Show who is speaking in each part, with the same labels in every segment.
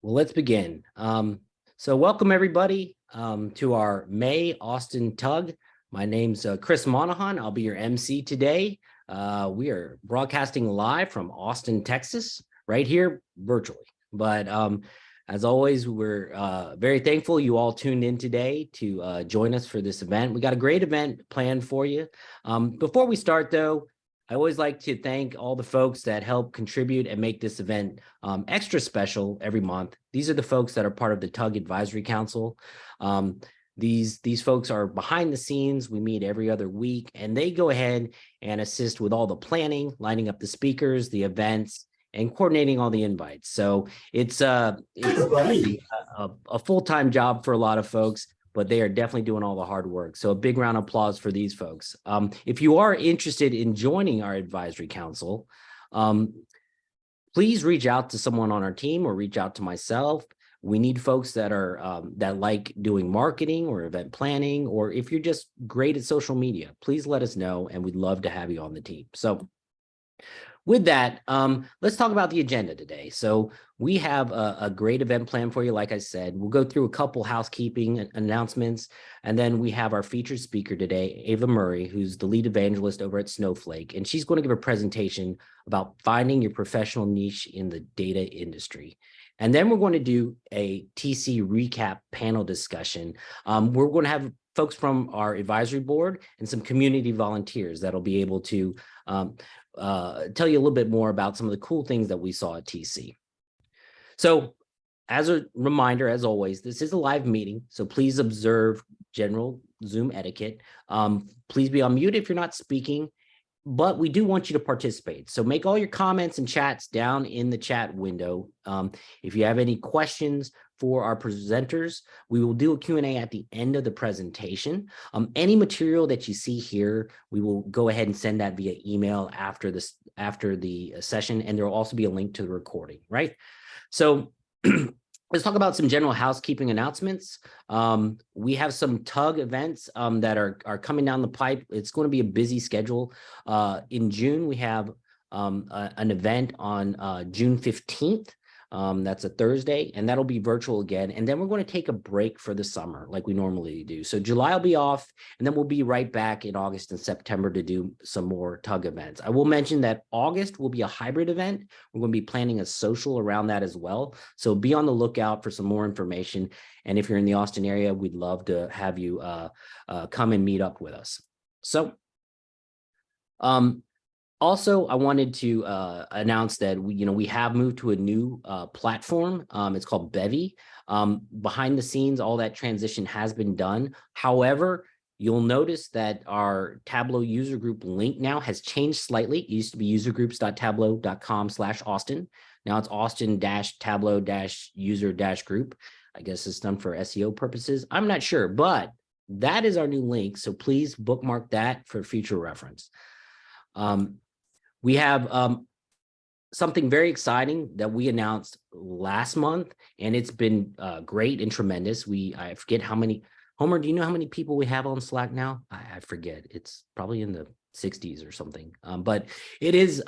Speaker 1: Well, let's begin. So welcome everybody to our May Austin Tug. My name's Chris Monahan. I'll be your MC today. We are broadcasting live from Austin, Texas, right here virtually. But as always, we're very thankful you all tuned in today to join us for this event. We got a great event planned for you. Before we start though, I always like to thank all the folks that help contribute and make this event extra special every month. These are the folks that are part of the TUG Advisory Council. These folks are behind the scenes. We meet every other week, and they go ahead and assist with all the planning, lining up the speakers, the events, and coordinating all the invites. So it's a full-time job for a lot of folks, but they are definitely doing all the hard work. So a big round of applause for these folks. If you are interested in joining our advisory council, please reach out to someone on our team or reach out to myself. We need folks that are that like doing marketing or event planning, or if you're just great at social media, please let us know, and we'd love to have you on the team. So with that, let's talk about the agenda today. So we have a great event plan for you. Like I said, we'll go through a couple housekeeping announcements, and then we have our featured speaker today, Ava Murray, who's the lead evangelist over at Snowflake, and she's going to give a presentation about finding your professional niche in the data industry. And then we're going to do a TC recap panel discussion. We're going to have folks from our advisory board and some community volunteers that'll be able to tell you a little bit more about some of the cool things that we saw at TC. So as a reminder, as always, this is a live meeting, so please observe general Zoom etiquette. Please be on mute if you're not speaking, but we do want you to participate. So make all your comments and chats down in the chat window. If you have any questions for our presenters, we will do a Q&A at the end of the presentation. Any material that you see here, we will go ahead and send that via email after the session, and there will also be a link to the recording, right? So let's talk about some general housekeeping announcements. We have some TUG events that are coming down the pipe. It's going to be a busy schedule. In June, we have an event on June 15th. That's a Thursday, and that'll be virtual again. And then we're going to take a break for the summer like we normally do. So July will be off, and then we'll be right back in August and September to do some more TUG events. I will mention that August will be a hybrid event. We're going to be planning a social around that as well. So be on the lookout for some more information. And if you're in the Austin area, we'd love to have you come and meet up with us. So, also, I wanted to announce that we have moved to a new platform. It's called Bevy. Behind the scenes, all that transition has been done. However, you'll notice that our Tableau user group link now has changed slightly. It used to be usergroups.tableau.com/Austin. Now it's Austin-Tableau-user-group. I guess it's done for SEO purposes. I'm not sure, but that is our new link. So please bookmark that for future reference. We have something very exciting that we announced last month, and it's been great and tremendous. I forget how many. Homer, do you know how many people we have on Slack now? I forget. It's probably in the 60s or something. But it is.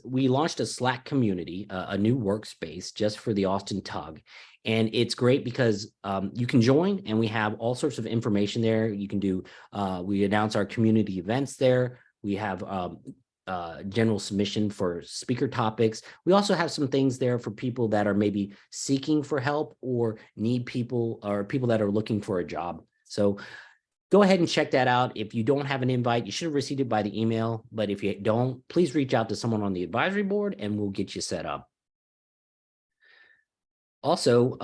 Speaker 1: We launched a Slack community, a new workspace just for the Austin TUG. And it's great because you can join, and we have all sorts of information there. You can do, we announce our community events there. We have general submission for speaker topics. We also have some things there for people that are maybe seeking for help or need people, or people that are looking for a job. So go ahead and check that out. If you don't have an invite, you should have received it by the email. But if you don't, please reach out to someone on the advisory board and we'll get you set up. Also,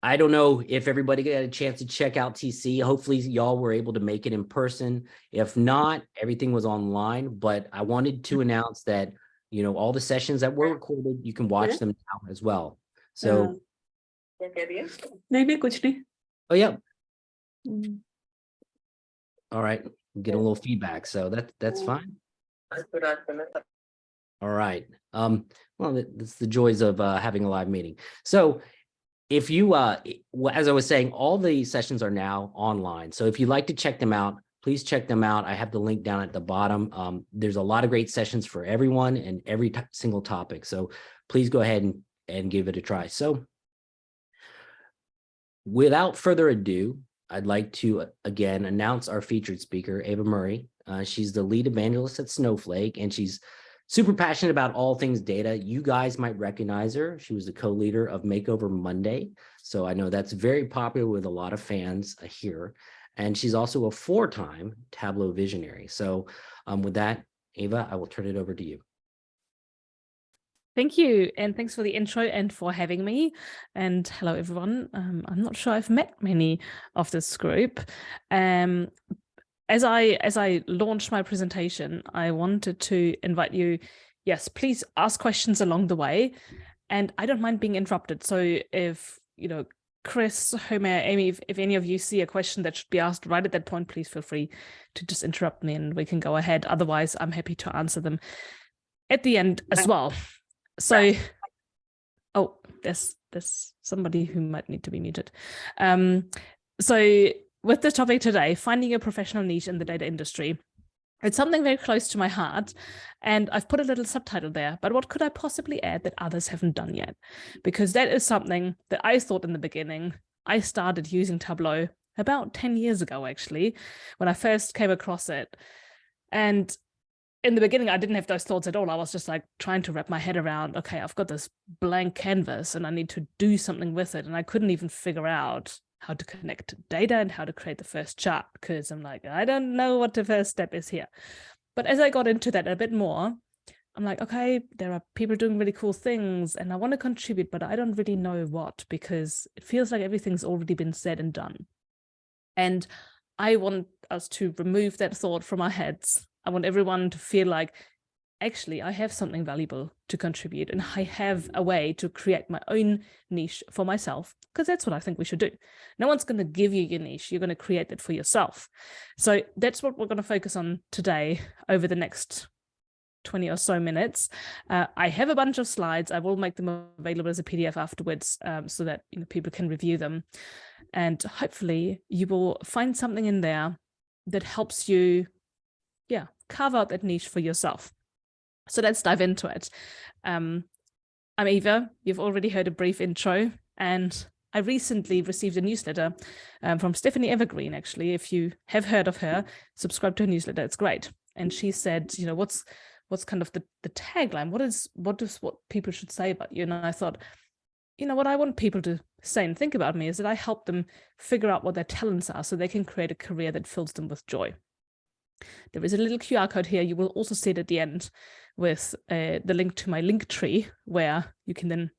Speaker 1: I don't know if everybody got a chance to check out TC. Hopefully y'all were able to make it in person. If not, everything was online, but I wanted to announce that, all the sessions that were recorded, you can watch them now as well. So. Oh, yeah. All right. Get a little feedback. So that's fine. All right. Well, that's the joys of having a live meeting. So if you, as I was saying, all the sessions are now online. So if you'd like to check them out, please check them out. I have the link down at the bottom. There's a lot of great sessions for everyone and every single topic. So please go ahead and and give it a try. So without further ado, I'd like to again announce our featured speaker, Ava Murray. She's the lead evangelist at Snowflake, and she's super passionate about all things data. You guys might recognize her. She was the co-leader of Makeover Monday. So I know that's very popular with a lot of fans here. And she's also a 4-time Tableau visionary. So with that, Ava, I will turn it over to you.
Speaker 2: Thank you, and thanks for the intro and for having me. And hello, everyone. I'm not sure I've met many of this group. As I launched my presentation, I wanted to invite you, yes, please ask questions along the way, and I don't mind being interrupted. So if, Chris, Homer, Amy, if any of you see a question that should be asked right at that point, please feel free to just interrupt me and we can go ahead. Otherwise, I'm happy to answer them at the end as well. So, oh, there's somebody who might need to be muted. So with the topic today, finding a professional niche in the data industry, it's something very close to my heart, and I've put a little subtitle there, but what could I possibly add that others haven't done yet? Because that is something that I thought in the beginning. I started using Tableau about 10 years ago, actually, when I first came across it. And in the beginning, I didn't have those thoughts at all. I was just like trying to wrap my head around, okay, I've got this blank canvas and I need to do something with it. And I couldn't even figure out how to connect data and how to create the first chart, because I'm like, I don't know what the first step is here. But as I got into that a bit more, I'm like, okay, there are people doing really cool things and I want to contribute, but I don't really know what, because it feels like everything's already been said and done. And I want us to remove that thought from our heads. I want everyone to feel like, actually, I have something valuable to contribute and I have a way to create my own niche for myself, because that's what I think we should do. No one's going to give you your niche. You're going to create that for yourself. So that's what we're going to focus on today over the next 20 or so minutes. I have a bunch of slides. I will make them available as a PDF afterwards, so that people can review them. And hopefully you will find something in there that helps you, carve out that niche for yourself. So let's dive into it. I'm Eva. You've already heard a brief intro, and I recently received a newsletter from Stephanie Evergreen, actually. If you have heard of her, subscribe to her newsletter. It's great. And she said, what's kind of the tagline? What people should say about you? And I thought, what I want people to say and think about me is that I help them figure out what their talents are so they can create a career that fills them with joy. There is a little QR code here. You will also see it at the end with the link to my link tree, where you can then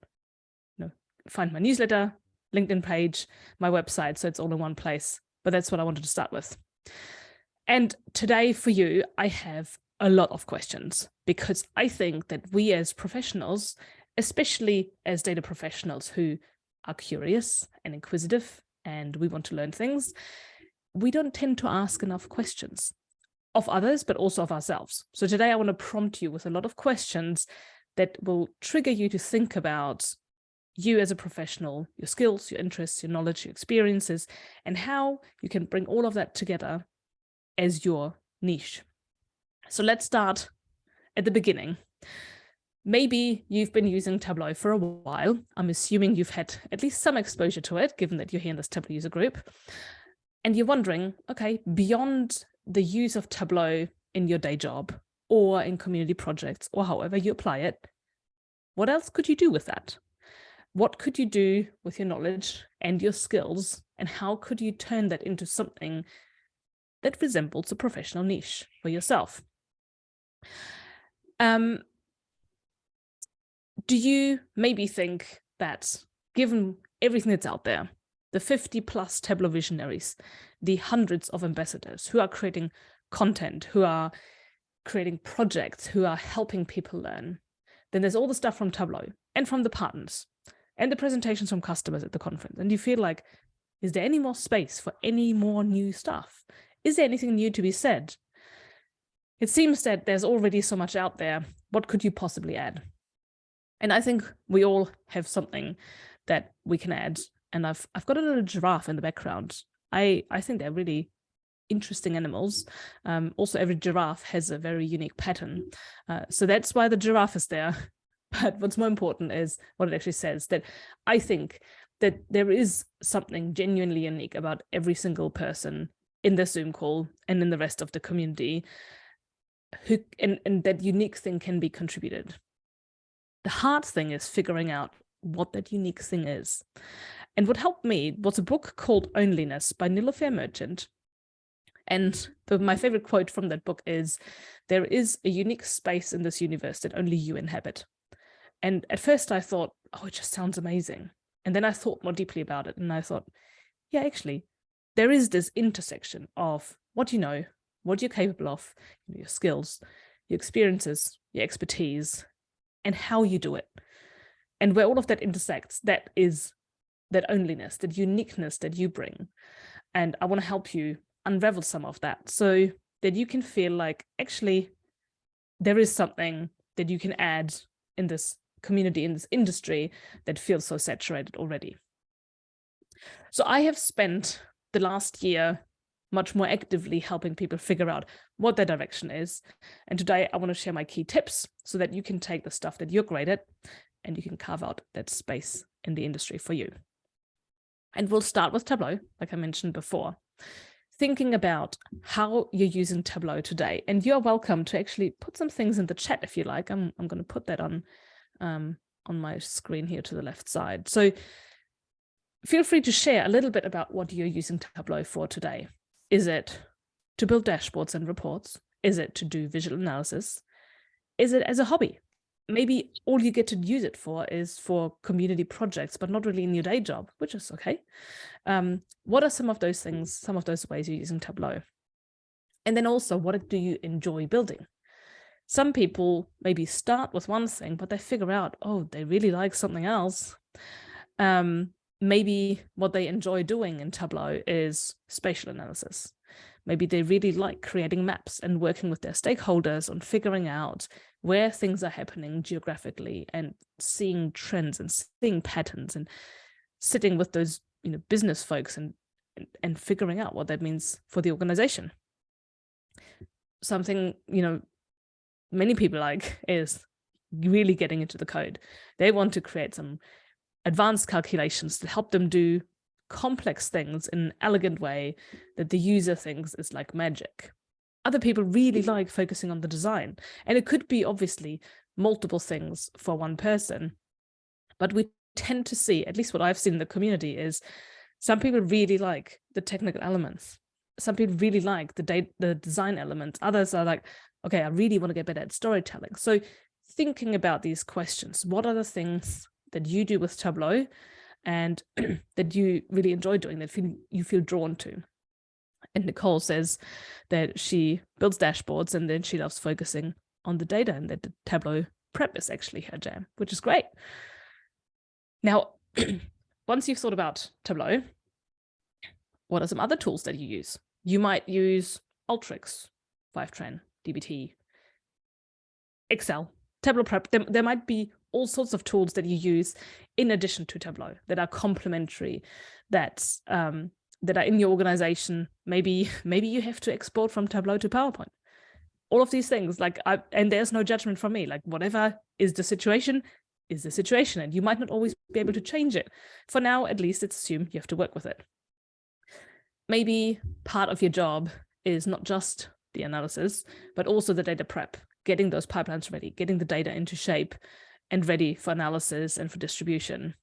Speaker 2: find my newsletter, LinkedIn page, my website. So it's all in one place. But that's what I wanted to start with. And today for you, I have a lot of questions, because I think that we as professionals, especially as data professionals who are curious and inquisitive and we want to learn things, we don't tend to ask enough questions of others, but also of ourselves. So today I want to prompt you with a lot of questions that will trigger you to think about you as a professional, your skills, your interests, your knowledge, your experiences, and how you can bring all of that together as your niche. So let's start at the beginning. Maybe you've been using Tableau for a while. I'm assuming you've had at least some exposure to it, given that you're here in this Tableau user group. And you're wondering, okay, beyond the use of Tableau in your day job or in community projects or however you apply it, what else could you do with that? What could you do with your knowledge and your skills, and how could you turn that into something that resembles a professional niche for yourself? Do you maybe think that, given everything that's out there, the 50+ Tableau visionaries, the hundreds of ambassadors who are creating content, who are creating projects, who are helping people learn, then there's all the stuff from Tableau and from the partners and the presentations from customers at the conference. And you feel like, is there any more space for any more new stuff? Is there anything new to be said? It seems that there's already so much out there. What could you possibly add? And I think we all have something that we can add. And I've got a little giraffe in the background. I think they're really interesting animals. Also, every giraffe has a very unique pattern. So that's why the giraffe is there. But what's more important is what it actually says, that I think that there is something genuinely unique about every single person in the Zoom call and in the rest of the community, and that unique thing can be contributed. The hard thing is figuring out what that unique thing is. And what helped me was a book called Onlyness by Nilofer Merchant. And my favorite quote from that book is, "There is a unique space in this universe that only you inhabit." And at first I thought, oh, it just sounds amazing. And then I thought more deeply about it, and I thought, yeah, actually, there is this intersection of what you know, what you're capable of, your skills, your experiences, your expertise, and how you do it. And where all of that intersects, that is that onlyness, that uniqueness that you bring. And I want to help you unravel some of that so that you can feel like, actually, there is something that you can add in this community, in this industry that feels so saturated already. So I have spent the last year much more actively helping people figure out what their direction is. And today I want to share my key tips so that you can take the stuff that you're great at and you can carve out that space in the industry for you. And we'll start with Tableau, like I mentioned before. Thinking about how you're using Tableau today. And you're welcome to actually put some things in the chat if you like. I'm going to put that on my screen here to the left side. So feel free to share a little bit about what you're using Tableau for today. Is it to build dashboards and reports? Is it to do visual analysis? Is it as a hobby? Maybe all you get to use it for is for community projects, but not really in your day job, which is okay. What are some of those things, some of those ways you're using Tableau? And then also, what do you enjoy building? Some people maybe start with one thing, but they figure out, oh, they really like something else. Maybe what they enjoy doing in Tableau is spatial analysis. Maybe they really like creating maps and working with their stakeholders on figuring out where things are happening geographically and seeing trends and seeing patterns and sitting with those business folks and figuring out what that means for the organization. Something many people like is really getting into the code. They want to create some advanced calculations to help them do complex things in an elegant way that the user thinks is like magic. Other people really like focusing on the design, and it could be obviously multiple things for one person, but we tend to see, at least what I've seen in the community, is some people really like the technical elements. Some people really like the design elements. Others are like, okay, I really want to get better at storytelling. So thinking about these questions, what are the things that you do with Tableau and that you really enjoy doing, that you feel drawn to? And Nicole says that she builds dashboards and then she loves focusing on the data, and that the Tableau prep is actually her jam, which is great. Now, once you've thought about Tableau, what are some other tools that you use? You might use Alteryx, Fivetran, dbt, Excel, Tableau prep. There might be all sorts of tools that you use in addition to Tableau that are complementary, that are in your organization. Maybe you have to export from Tableau to PowerPoint. All of these things, and there's no judgment from me. Like, whatever is the situation, and you might not always be able to change it. For now, at least, it's assumed you have to work with it. Maybe part of your job is not just the analysis, but also the data prep, getting those pipelines ready, getting the data into shape and ready for analysis and for distribution.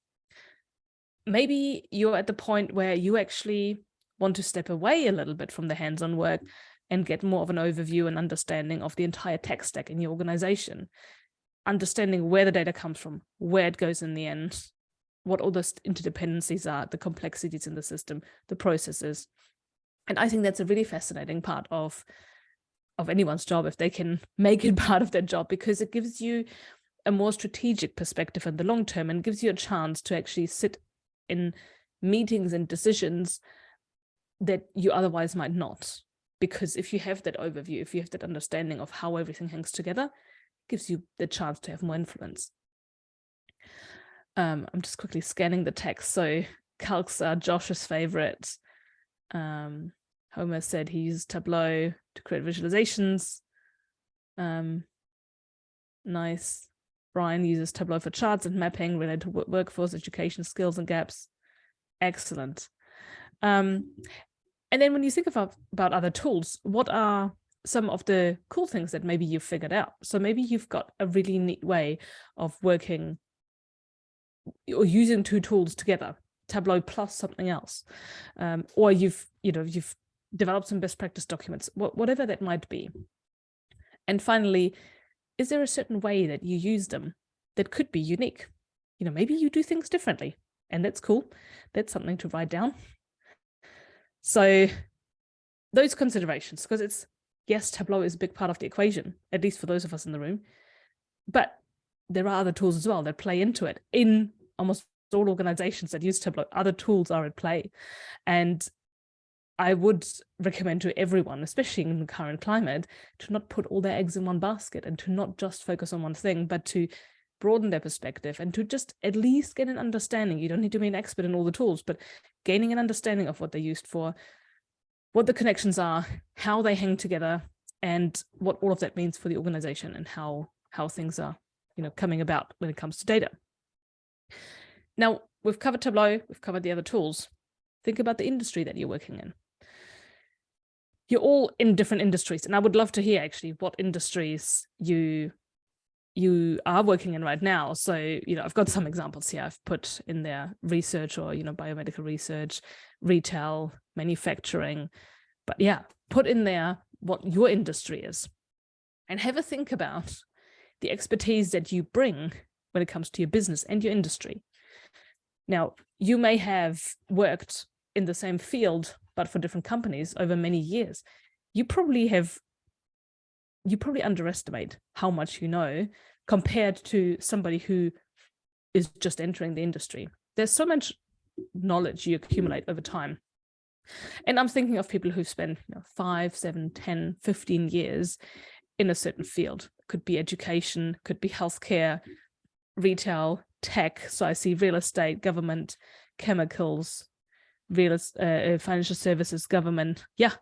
Speaker 2: Maybe you're at the point where you actually want to step away a little bit from the hands-on work and get more of an overview and understanding of the entire tech stack in your organization, understanding where the data comes from, where it goes in the end, what all those interdependencies are, the complexities in the system, the processes. And I think that's a really fascinating part of anyone's job, if they can make it part of their job, because it gives you a more strategic perspective in the long term and gives you a chance to actually sit in meetings and decisions that you otherwise might not. Because if you have that overview, if you have that understanding of how everything hangs together, it gives you the chance to have more influence. I'm just quickly scanning the text. So calcs are Josh's favorite. Homer said he used Tableau to create visualizations. Nice. Brian uses Tableau for charts and mapping related to workforce, education, skills and gaps. Excellent. And then when you think about other tools, what are some of the cool things that maybe you've figured out? So maybe you've got a really neat way of working or using two tools together, Tableau plus something else, or you've developed some best practice documents, whatever that might be. And finally, is there a certain way that you use them that could be unique? Maybe you do things differently, and that's cool. That's something to write down. So those considerations, because yes, Tableau is a big part of the equation, at least for those of us in the room, but there are other tools as well that play into it. In almost all organizations that use Tableau, other tools are at play. And I would recommend to everyone, especially in the current climate, to not put all their eggs in one basket and to not just focus on one thing, but to broaden their perspective and to just at least get an understanding. You don't need to be an expert in all the tools, but gaining an understanding of what they're used for, what the connections are, how they hang together, and what all of that means for the organization and how things are, coming about when it comes to data. Now, we've covered Tableau, we've covered the other tools. Think about the industry that you're working in. You're all in different industries, and I would love to hear actually what industries you are working in right now. So, I've got some examples here. I've put in there research or, biomedical research, retail, manufacturing. But yeah, put in there what your industry is and have a think about the expertise that you bring when it comes to your business and your industry. Now, you may have worked in the same field, but for different companies over many years. You probably underestimate how much you know compared to somebody who is just entering the industry. There's so much knowledge you accumulate over time. And I'm thinking of people who've spent 5, 7, 10, 15 years in a certain field. Could be education, could be healthcare, retail, tech. So I see real estate, government, chemicals, financial services, government. Yeah.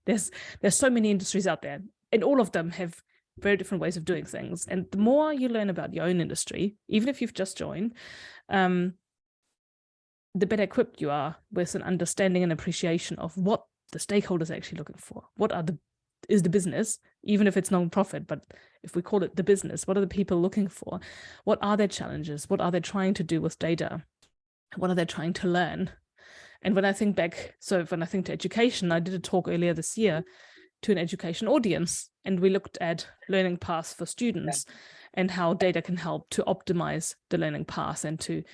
Speaker 2: There's so many industries out there, and all of them have very different ways of doing things. And the more you learn about your own industry, even if you've just joined, the better equipped you are with an understanding and appreciation of what the stakeholders are actually looking for. What is the business, even if it's non-profit, but if we call it the business, what are the people looking for? What are their challenges? What are they trying to do with data? What are they trying to learn? And when I think back, so when I think to education, I did a talk earlier this year to an education audience, and we looked at learning paths for students and how data can help to optimize the learning path and to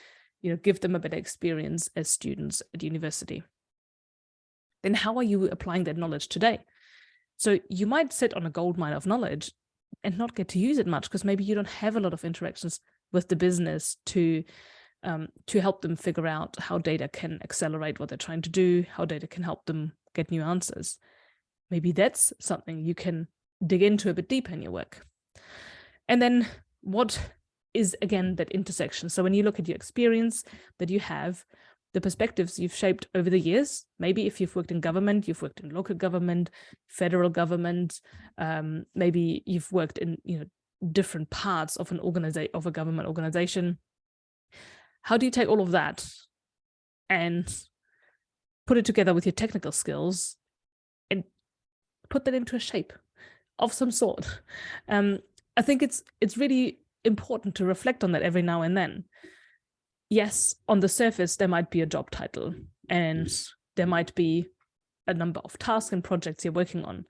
Speaker 2: give them a better experience as students at university. Then how are you applying that knowledge today? So you might sit on a gold mine of knowledge and not get to use it much because maybe you don't have a lot of interactions with the business to help them figure out how data can accelerate what they're trying to do, how data can help them get new answers. Maybe that's something you can dig into a bit deeper in your work. And then what is, again, that intersection? So when you look at your experience that you have, the perspectives you've shaped over the years, maybe if you've worked in government, you've worked in local government, federal government, maybe you've worked in different parts of a government organization. How do you take all of that and put it together with your technical skills and put that into a shape of some sort? I think it's really important to reflect on that every now and then. Yes, on the surface, there might be a job title and there might be a number of tasks and projects you're working on.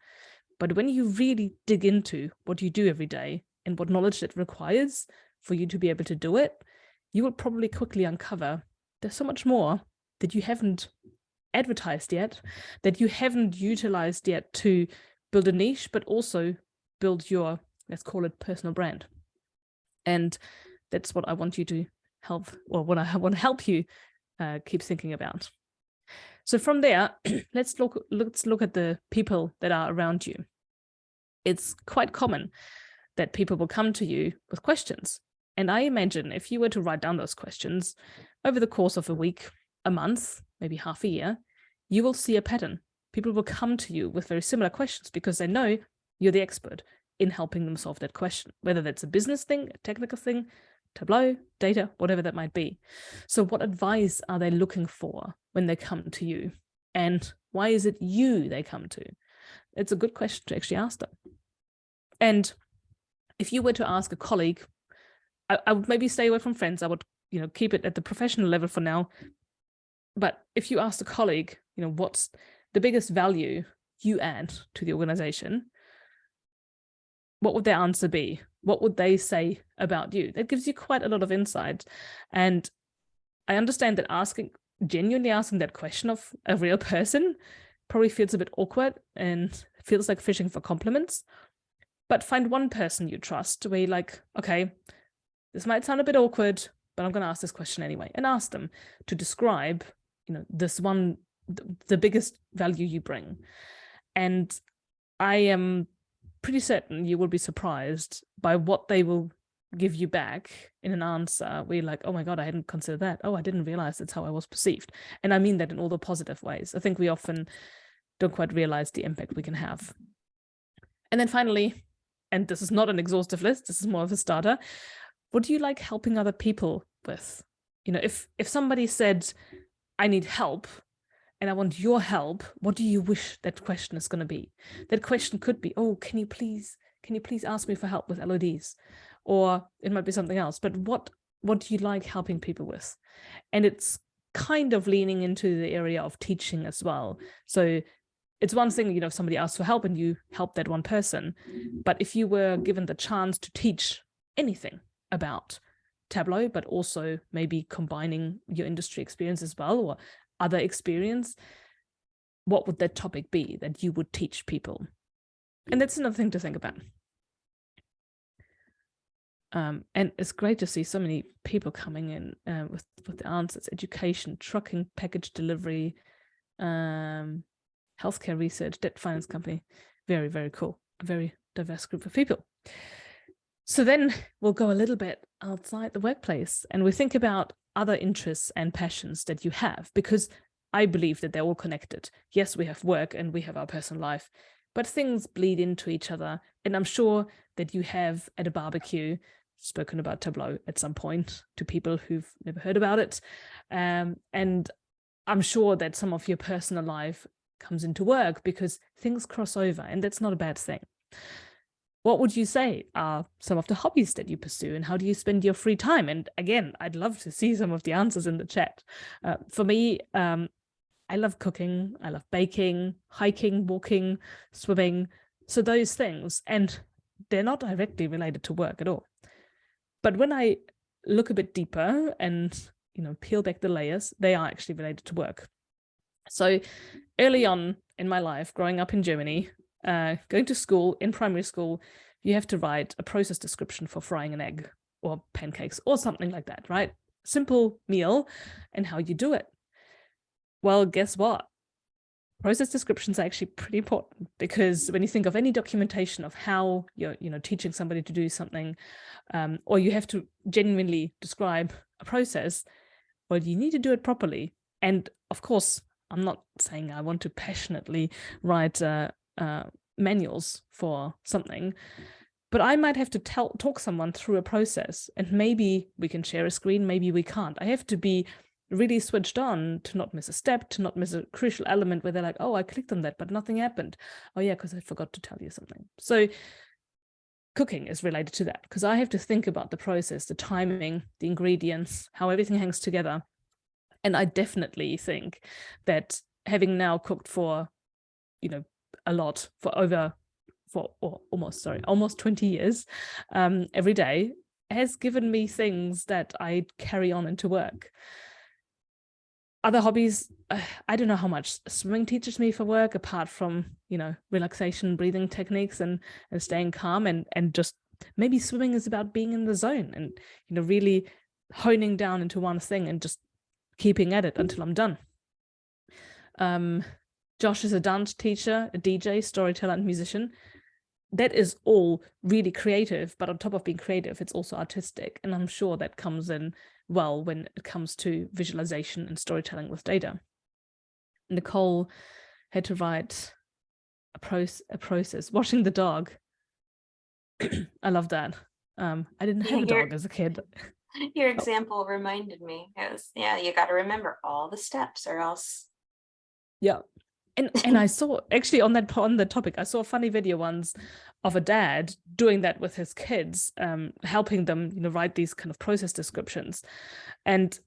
Speaker 2: But when you really dig into what you do every day and what knowledge it requires for you to be able to do it, you will probably quickly uncover there's so much more that you haven't advertised yet, that you haven't utilized yet to build a niche, but also build your, let's call it, personal brand. And that's what I want you to help, or what I want to help you keep thinking about. So from there, let's look at the people that are around you. It's quite common that people will come to you with questions. And I imagine if you were to write down those questions over the course of a week, a month, maybe half a year, you will see a pattern. People will come to you with very similar questions because they know you're the expert. in helping them solve that question, whether that's a business thing, a technical thing, Tableau, data, whatever that might be. So what advice are they looking for when they come to you? And why is it you they come to? It's a good question to actually ask them. And if you were to ask a colleague, I would maybe stay away from friends. I would, keep it at the professional level for now. But if you ask a colleague, what's the biggest value you add to the organization, what would their answer be? What would they say about you? That gives you quite a lot of insight. And I understand that genuinely asking that question of a real person probably feels a bit awkward and feels like fishing for compliments. But find one person you trust where you're like, okay, this might sound a bit awkward, but I'm going to ask this question anyway, and ask them to describe, this one, the biggest value you bring. And I am pretty certain you will be surprised by what they will give you back in an answer where you're like, oh my God, I hadn't considered that. Oh, I didn't realize that's how I was perceived. And I mean that in all the positive ways. I think we often don't quite realize the impact we can have. And then finally, and this is not an exhaustive list, this is more of a starter, what do you like helping other people with? If somebody said, I need help and I want your help, what do you wish that question is going to be? That question could be, oh, can you please ask me for help with LODs? Or it might be something else, but what do you like helping people with? And it's kind of leaning into the area of teaching as well. So it's one thing, if somebody asks for help and you help that one person, but if you were given the chance to teach anything about Tableau, but also maybe combining your industry experience as well, or other experience, what would that topic be that you would teach people? And that's another thing to think about. And it's great to see so many people coming in with the answers: education, trucking, package delivery, healthcare research, debt finance company. Very, very cool. A very diverse group of people. So then we'll go a little bit outside the workplace and we think about other interests and passions that you have, because I believe that they're all connected. Yes, we have work and we have our personal life, but things bleed into each other. And I'm sure that you have at a barbecue spoken about Tableau at some point to people who've never heard about it. And I'm sure that some of your personal life comes into work because things cross over, and that's not a bad thing. What would you say are some of the hobbies that you pursue, and how do you spend your free time? And again, I'd love to see some of the answers in the chat. For me, I love cooking, I love baking, hiking, walking, swimming. So those things, and they're not directly related to work at all. But when I look a bit deeper and, peel back the layers, they are actually related to work. So early on in my life, growing up in Germany, going to school, in primary school, you have to write a process description for frying an egg or pancakes or something like that, right? Simple meal and how you do it. Well, guess what? Process descriptions are actually pretty important, because when you think of any documentation of how you're, teaching somebody to do something, or you have to genuinely describe a process, well, you need to do it properly. And of course, I'm not saying I want to passionately write manuals for something, but I might have to talk someone through a process, and maybe we can share a screen, maybe we can't. I have to be really switched on to not miss a step, to not miss a crucial element where they're like, oh, I clicked on that, but nothing happened. Oh yeah, because I forgot to tell you something. So cooking is related to that, because I have to think about the process, the timing, the ingredients, how everything hangs together. And I definitely think that having now cooked for, a lot for almost 20 years every day has given me things that I carry on into work. Other hobbies, I don't know how much swimming teaches me for work, apart from, relaxation, breathing techniques and staying calm, and just maybe swimming is about being in the zone and, really honing down into one thing and just keeping at it until I'm done. Josh is a dance teacher, a DJ, storyteller, and musician. That is all really creative, but on top of being creative, it's also artistic. And I'm sure that comes in well when it comes to visualization and storytelling with data. Nicole had to write a process, washing the dog. I love that. I didn't have a dog as a kid.
Speaker 3: Your
Speaker 2: Oh,
Speaker 3: example reminded me. It was, yeah, you got to remember all the steps or else.
Speaker 2: yeah. And I saw actually on the topic, I saw a funny video once of a dad doing that with his kids, helping them, write these kind of process descriptions. And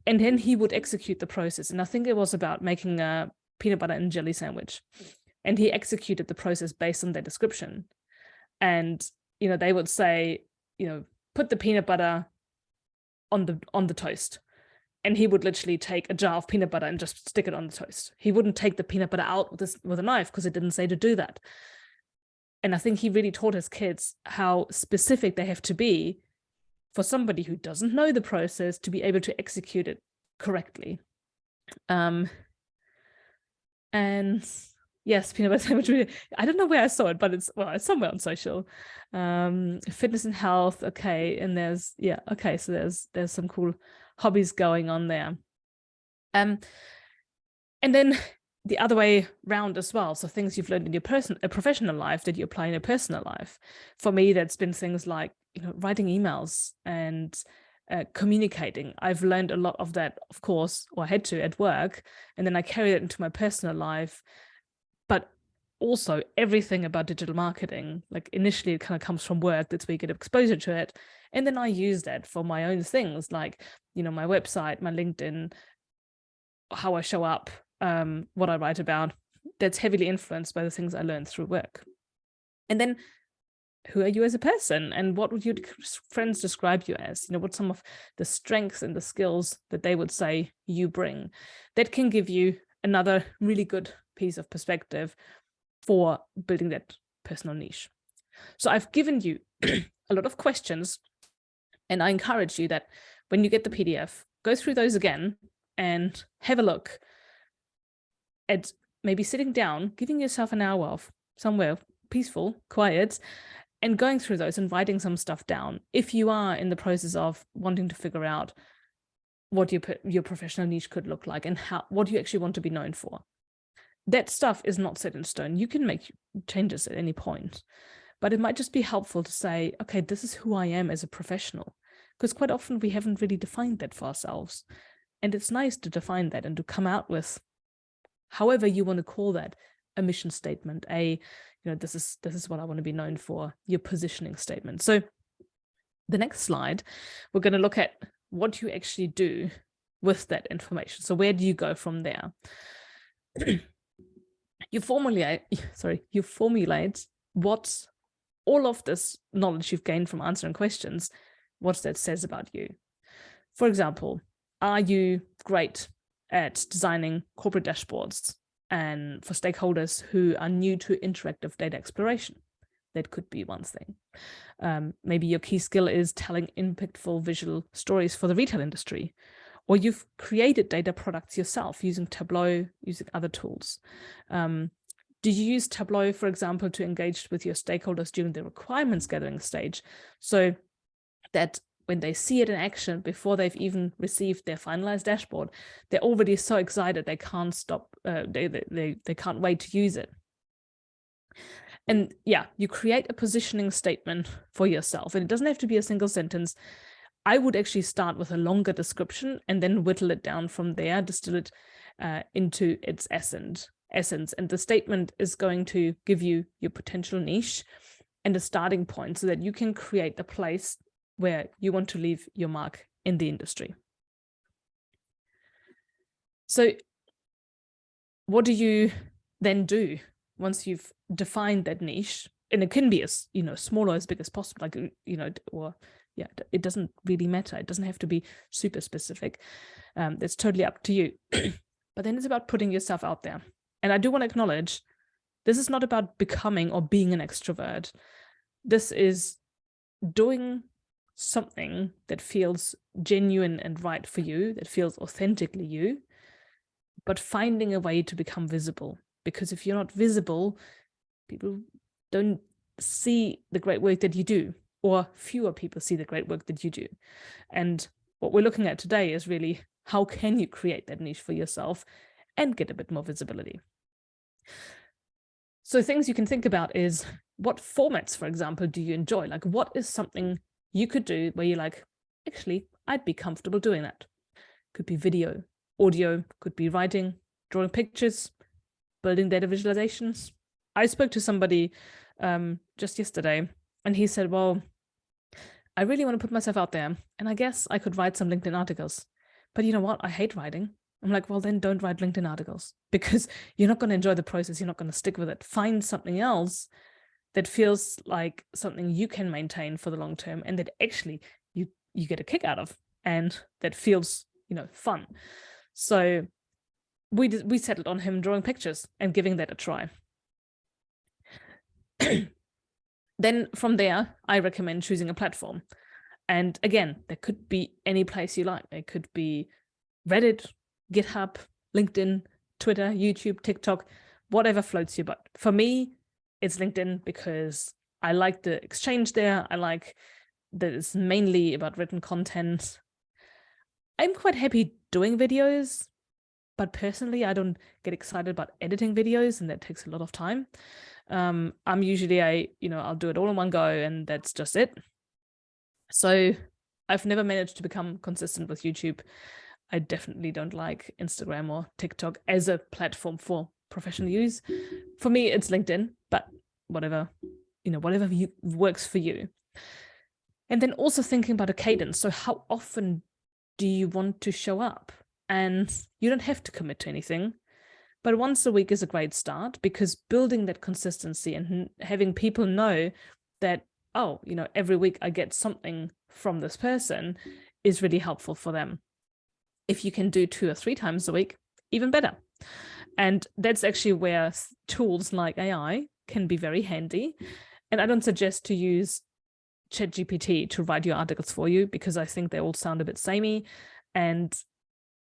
Speaker 2: then he would execute the process. And I think it was about making a peanut butter and jelly sandwich. And he executed the process based on their description. And, they would say, put the peanut butter on the toast. And he would literally take a jar of peanut butter and just stick it on the toast. He wouldn't take the peanut butter out with a knife because it didn't say to do that. And I think he really taught his kids how specific they have to be for somebody who doesn't know the process to be able to execute it correctly. And yes, peanut butter sandwich. I don't know where I saw it, but it's somewhere on social. Fitness and health. Okay, and so there's some cool hobbies going on there. And then the other way round as well. So things you've learned in your professional life that you apply in your personal life. For me, that's been things like writing emails and communicating. I've learned a lot of that, of course, or I had to at work, and then I carried it into my personal life. But also everything about digital marketing, like initially it kind of comes from work. That's where you get exposure to it. And then I use that for my own things, like, my website, my LinkedIn, how I show up, what I write about. That's heavily influenced by the things I learned through work. And then who are you as a person, and what would your friends describe you as? What's some of the strengths and the skills that they would say you bring? That can give you another really good piece of perspective for building that personal niche. So I've given you a lot of questions, and I encourage you that when you get the PDF, go through those again and have a look at maybe sitting down, giving yourself an hour off somewhere peaceful, quiet, and going through those and writing some stuff down. If you are in the process of wanting to figure out what your professional niche could look like and what you actually want to be known for. That stuff is not set in stone. You can make changes at any point, but it might just be helpful to say, okay, this is who I am as a professional, because quite often we haven't really defined that for ourselves. And it's nice to define that and to come out with, however you want to call that, a mission statement, this is what I want to be known for, your positioning statement. So the next slide, we're going to look at what you actually do with that information. So where do you go from there? You formulate what all of this knowledge you've gained from answering questions, what that says about you. For example, are you great at designing corporate dashboards and for stakeholders who are new to interactive data exploration? That could be one thing. Maybe your key skill is telling impactful visual stories for the retail industry, or you've created data products yourself using Tableau, using other tools. Do you use Tableau, for example, to engage with your stakeholders during the requirements gathering stage, so that when they see it in action before they've even received their finalized dashboard, they're already so excited they can't stop, they can't wait to use it. And yeah, you create a positioning statement for yourself, and it doesn't have to be a single sentence. I would actually start with a longer description and then whittle it down from there, distill it into its essence. And the statement is going to give you your potential niche and a starting point so that you can create a place where you want to leave your mark in the industry. So what do you then do once you've defined that niche? And it can be as, small or as big as possible, like, it doesn't really matter. It doesn't have to be super specific. That's totally up to you. But then it's about putting yourself out there. And I do want to acknowledge, this is not about becoming or being an extrovert. This is doing something that feels genuine and right for you, that feels authentically you, but finding a way to become visible. Because if you're not visible, people don't see the great work that you do, or fewer people see the great work that you do. And what we're looking at today is really, how can you create that niche for yourself and get a bit more visibility? So things you can think about is, what formats, for example, do you enjoy? Like, what is something you could do where you're like, actually, I'd be comfortable doing that. Could be video, audio, could be writing, drawing pictures, building data visualizations. I spoke to somebody just yesterday, and he said, well, I really want to put myself out there, and I guess I could write some LinkedIn articles. But you know what? I hate writing. I'm like, well, then don't write LinkedIn articles, because you're not going to enjoy the process. You're not going to stick with it. Find something else that feels like something you can maintain for the long term, and that actually you get a kick out of, and that feels, fun. So we settled on him drawing pictures and giving that a try. Then from there, I recommend choosing a platform. And again, there could be any place you like. It could be Reddit, GitHub, LinkedIn, Twitter, YouTube, TikTok, whatever floats your boat. For me, it's LinkedIn, because I like the exchange there. I like that it's mainly about written content. I'm quite happy doing videos, but personally, I don't get excited about editing videos, and that takes a lot of time. I'm usually I'll do it all in one go, and that's just it. So I've never managed to become consistent with YouTube. I definitely don't like Instagram or TikTok as a platform for professional use. For me, it's LinkedIn, but whatever works for you. And then also thinking about a cadence. So how often do you want to show up? And you don't have to commit to anything, but once a week is a great start, because building that consistency and having people know that, oh, every week I get something from this person is really helpful for them. If you can do 2 or 3 times a week, even better. And that's actually where tools like AI can be very handy. And I don't suggest to use ChatGPT to write your articles for you, because I think they all sound a bit samey, and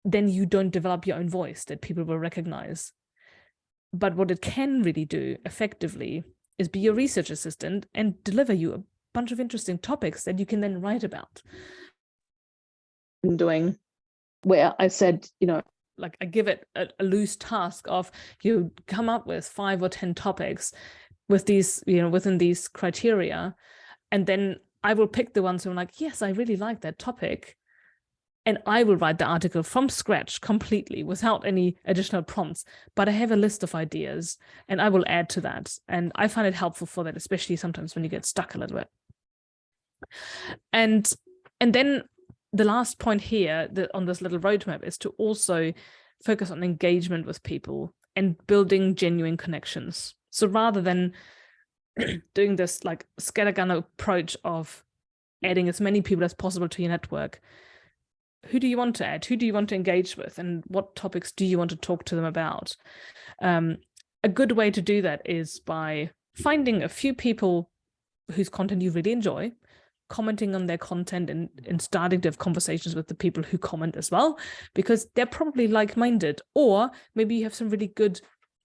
Speaker 2: then you don't develop your own voice that people will recognize. But what it can really do effectively is be your research assistant and deliver you a bunch of interesting topics that you can then write about. Doing where I said, like I give it a loose task of, you come up with 5 or 10 topics with these, within these criteria. And then I will pick the ones who are like, yes, I really like that topic. And I will write the article from scratch completely without any additional prompts. But I have a list of ideas, and I will add to that. And I find it helpful for that, especially sometimes when you get stuck a little bit. And then the last point here on this little roadmap is to also focus on engagement with people and building genuine connections. So rather than doing this like scattergun approach of adding as many people as possible to your network, who do you want to add? Who do you want to engage with? And what topics do you want to talk to them about? A good way to do that is by finding a few people whose content you really enjoy, commenting on their content, and starting to have conversations with the people who comment as well, because they're probably like-minded, or maybe you have some really good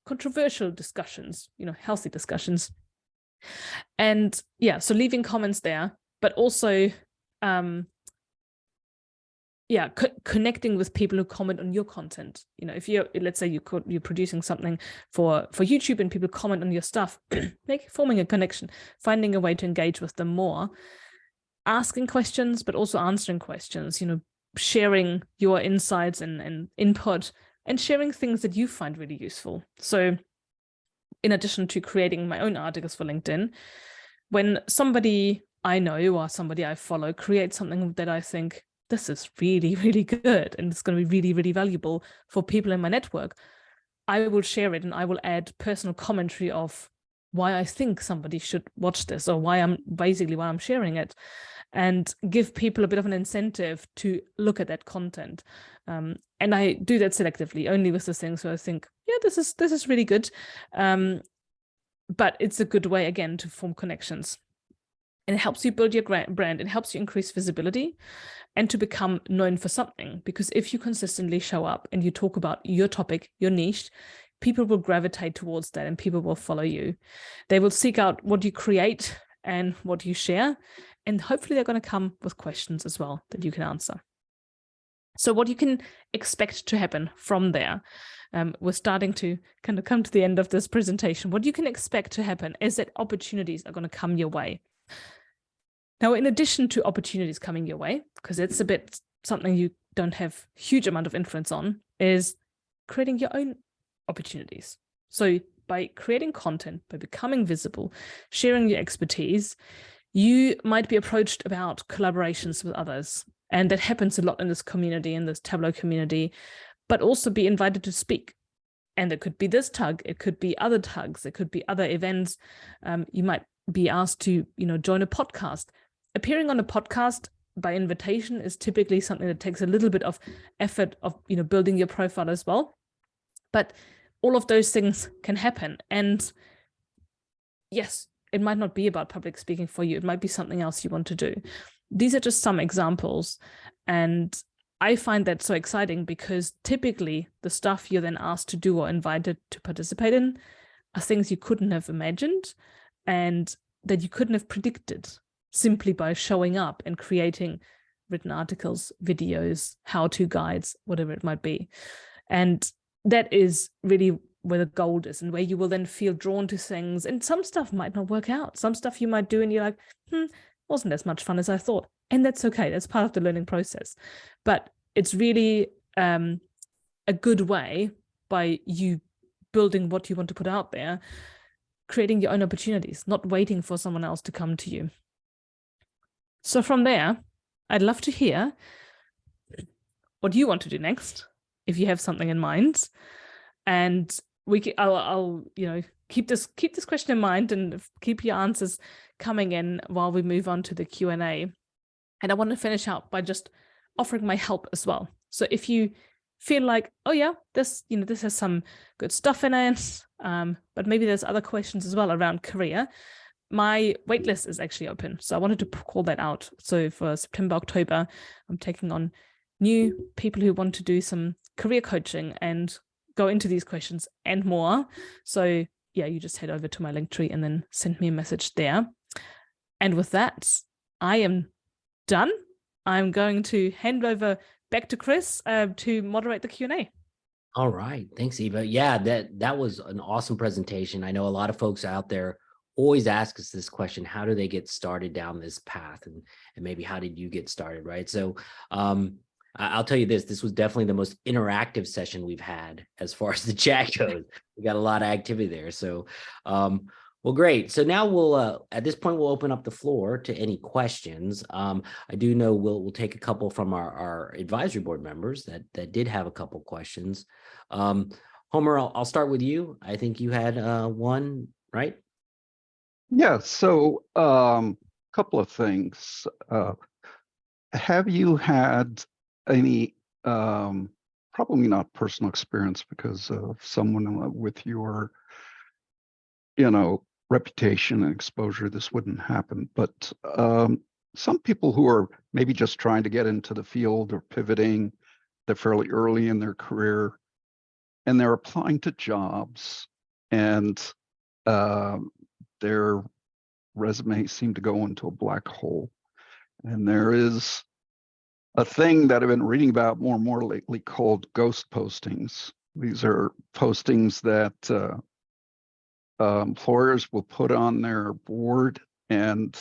Speaker 2: controversial discussions, healthy discussions. And yeah, so leaving comments there, but also connecting with people who comment on your content. If let's say you're producing something for YouTube and people comment on your stuff, forming a connection, finding a way to engage with them more, asking questions, but also answering questions, sharing your insights and input, and sharing things that you find really useful. So in addition to creating my own articles for LinkedIn, when somebody I know or somebody I follow creates something that I think, this is really, really good, and it's going to be really, really valuable for people in my network, I will share it, and I will add personal commentary of why I think somebody should watch this, or why I'm sharing it, and give people a bit of an incentive to look at that content. And I do that selectively, only with the things where I think, yeah, this is really good. But it's a good way, again, to form connections. And it helps you build your brand. It helps you increase visibility and to become known for something. Because if you consistently show up and you talk about your topic, your niche, people will gravitate towards that, and people will follow you. They will seek out what you create and what you share. And hopefully they're going to come with questions as well that you can answer. So what you can expect to happen from there, we're starting to kind of come to the end of this presentation. What you can expect to happen is that opportunities are going to come your way. Now, in addition to opportunities coming your way, because it's a bit something you don't have huge amount of influence on, is creating your own opportunities. So by creating content, by becoming visible, sharing your expertise, you might be approached about collaborations with others. And that happens a lot in this community, in this Tableau community, but also be invited to speak. And it could be this tug, it could be other tugs, it could be other events. You might be asked to, join a podcast. Appearing on a podcast by invitation is typically something that takes a little bit of effort of, building your profile as well. But all of those things can happen. And yes, it might not be about public speaking for you. It might be something else you want to do. These are just some examples. And I find that so exciting because typically the stuff you're then asked to do or invited to participate in are things you couldn't have imagined and that you couldn't have predicted simply by showing up and creating written articles, videos, how-to guides, whatever it might be. And that is really where the gold is and where you will then feel drawn to things. And some stuff might not work out. Some stuff you might do and you're like, wasn't as much fun as I thought. And that's okay. That's part of the learning process. But it's really a good way by you building what you want to put out there, creating your own opportunities, not waiting for someone else to come to you. So from there, I'd love to hear what you want to do next, if you have something in mind. And I'll keep this question in mind and keep your answers coming in while we move on to the Q&A. And I want to finish out by just offering my help as well. So if you feel like, oh yeah, this has some good stuff in it, but maybe there's other questions as well around career, my waitlist is actually open. So I wanted to call that out. So for September, October, I'm taking on new people who want to do some career coaching and go into these questions and more. So yeah, you just head over to my Linktree and then send me a message there. And with that, I am done. I'm going to hand over back to Chris to moderate the Q&A.
Speaker 1: All right. Thanks, Eva. Yeah, that was an awesome presentation. I know a lot of folks out there always ask us this question: how do they get started down this path? And maybe how did you get started, right? So I'll tell you this was definitely the most interactive session we've had as far as the chat goes. We got a lot of activity there. So well, great. So now we'll at this point, we'll open up the floor to any questions. I do know we'll take a couple from our advisory board members that did have a couple questions. Homer, I'll start with you. I think you had one, right?
Speaker 4: Yeah, so couple of things. Have you had any, probably not personal experience because of someone with your, reputation and exposure, this wouldn't happen, but some people who are maybe just trying to get into the field or pivoting, they're fairly early in their career, and they're applying to jobs, and their resumes seem to go into a black hole. And there is a thing that I've been reading about more and more lately called ghost postings. These are postings that employers will put on their board, and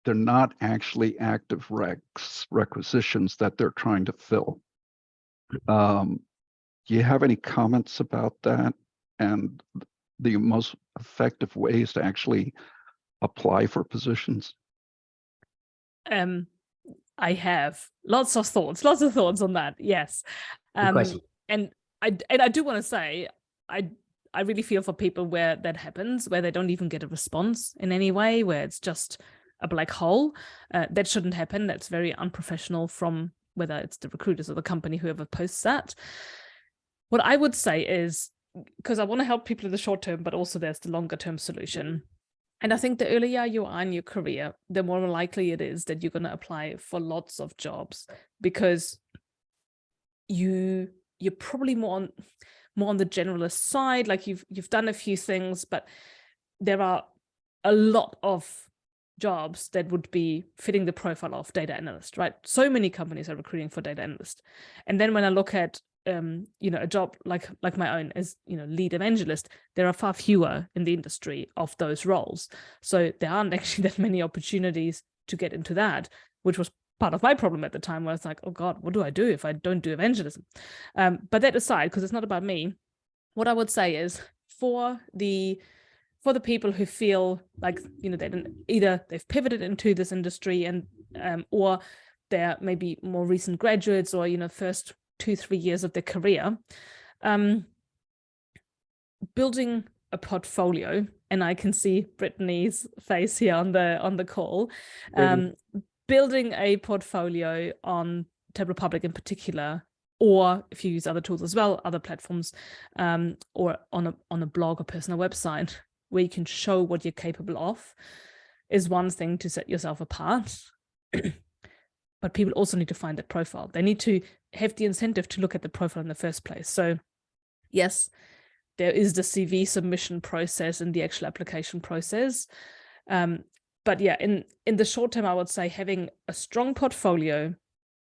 Speaker 4: they're not actually active requisitions that they're trying to fill. Do you have any comments about that and the most effective ways to actually apply for positions?
Speaker 2: I have lots of thoughts on that. Yes. And I do want to say, I really feel for people where that happens, where they don't even get a response in any way, where it's just a black hole. That shouldn't happen. That's very unprofessional from whether it's the recruiters or the company, whoever posts that. What I would say is, because I want to help people in the short term, but also there's the longer term solution. And I think the earlier you are in your career, the more likely it is that you're going to apply for lots of jobs, because you're probably more on the generalist side. Like you've done a few things, but there are a lot of jobs that would be fitting the profile of data analyst, right? So many companies are recruiting for data analyst. And then when I look at a job like my own as lead evangelist, there are far fewer in the industry of those roles. So there aren't actually that many opportunities to get into that, which was part of my problem at the time, where I was like, oh God, what do I do if I don't do evangelism? But that aside, because it's not about me, what I would say is for the people who feel like they've pivoted into this industry and or they're maybe more recent graduates or first 2-3 years of their career, building a portfolio, and I can see Brittany's face here on the call, building a portfolio on Tableau Public in particular, or if you use other tools as well, other platforms, or on a blog or personal website where you can show what you're capable of, is one thing to set yourself apart. But people also need to find that profile. They need to have the incentive to look at the profile in the first place. So yes, there is the CV submission process and the actual application process. But yeah, in the short term, I would say having a strong portfolio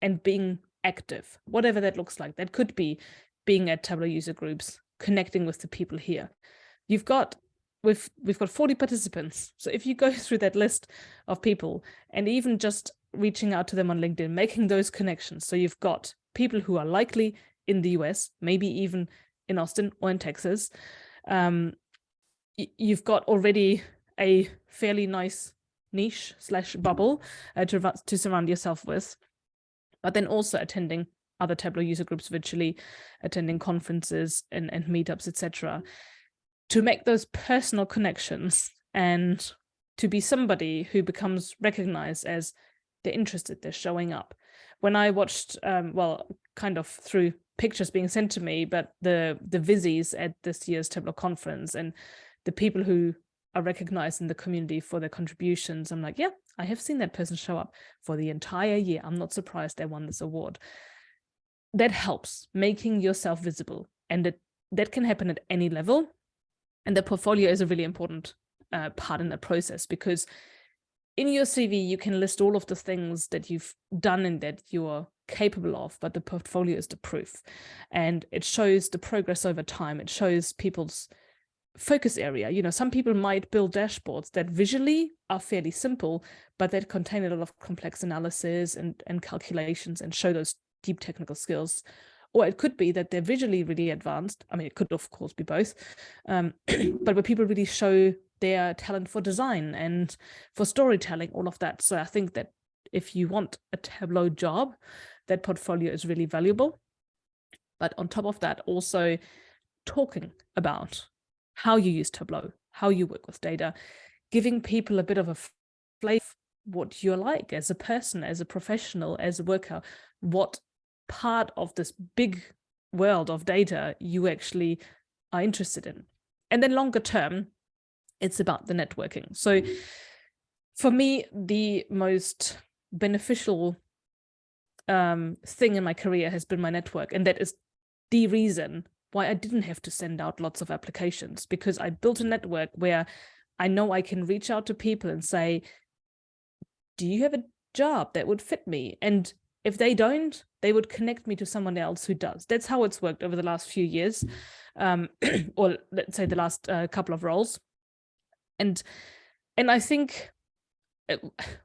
Speaker 2: and being active, whatever that looks like. That could be being at Tableau user groups, connecting with the people here. We've got 40 participants. So if you go through that list of people and even just reaching out to them on LinkedIn, making those connections. So you've got people who are likely in the US, maybe even in Austin or in Texas. You've got already a fairly nice niche / bubble to surround yourself with, but then also attending other Tableau user groups virtually, attending conferences and meetups, etc., to make those personal connections and to be somebody who becomes recognized as they're interested, they're showing up. When I watched, kind of through pictures being sent to me, but the vizies at this year's Tableau conference and the people who are recognized in the community for their contributions, I'm like, yeah, I have seen that person show up for the entire year. I'm not surprised they won this award. That helps making yourself visible, and that can happen at any level. And the portfolio is a really important part in that process, because in your CV, you can list all of the things that you've done and that you're capable of, but the portfolio is the proof. And it shows the progress over time. It shows people's focus area. Some people might build dashboards that visually are fairly simple, but that contain a lot of complex analysis and calculations and show those deep technical skills. Or it could be that they're visually really advanced. I mean, it could, of course, be both. But where people really show their talent for design and for storytelling, all of that. So I think that if you want a Tableau job, that portfolio is really valuable. But on top of that, also talking about how you use Tableau, how you work with data, giving people a bit of a flavor of what you're like as a person, as a professional, as a worker, what part of this big world of data you actually are interested in. And then longer term, it's about the networking. So for me, the most beneficial thing in my career has been my network. And that is the reason why I didn't have to send out lots of applications, because I built a network where I know I can reach out to people and say, do you have a job that would fit me? And if they don't, they would connect me to someone else who does. That's how it's worked over the last few years, or let's say the last couple of roles. And I think,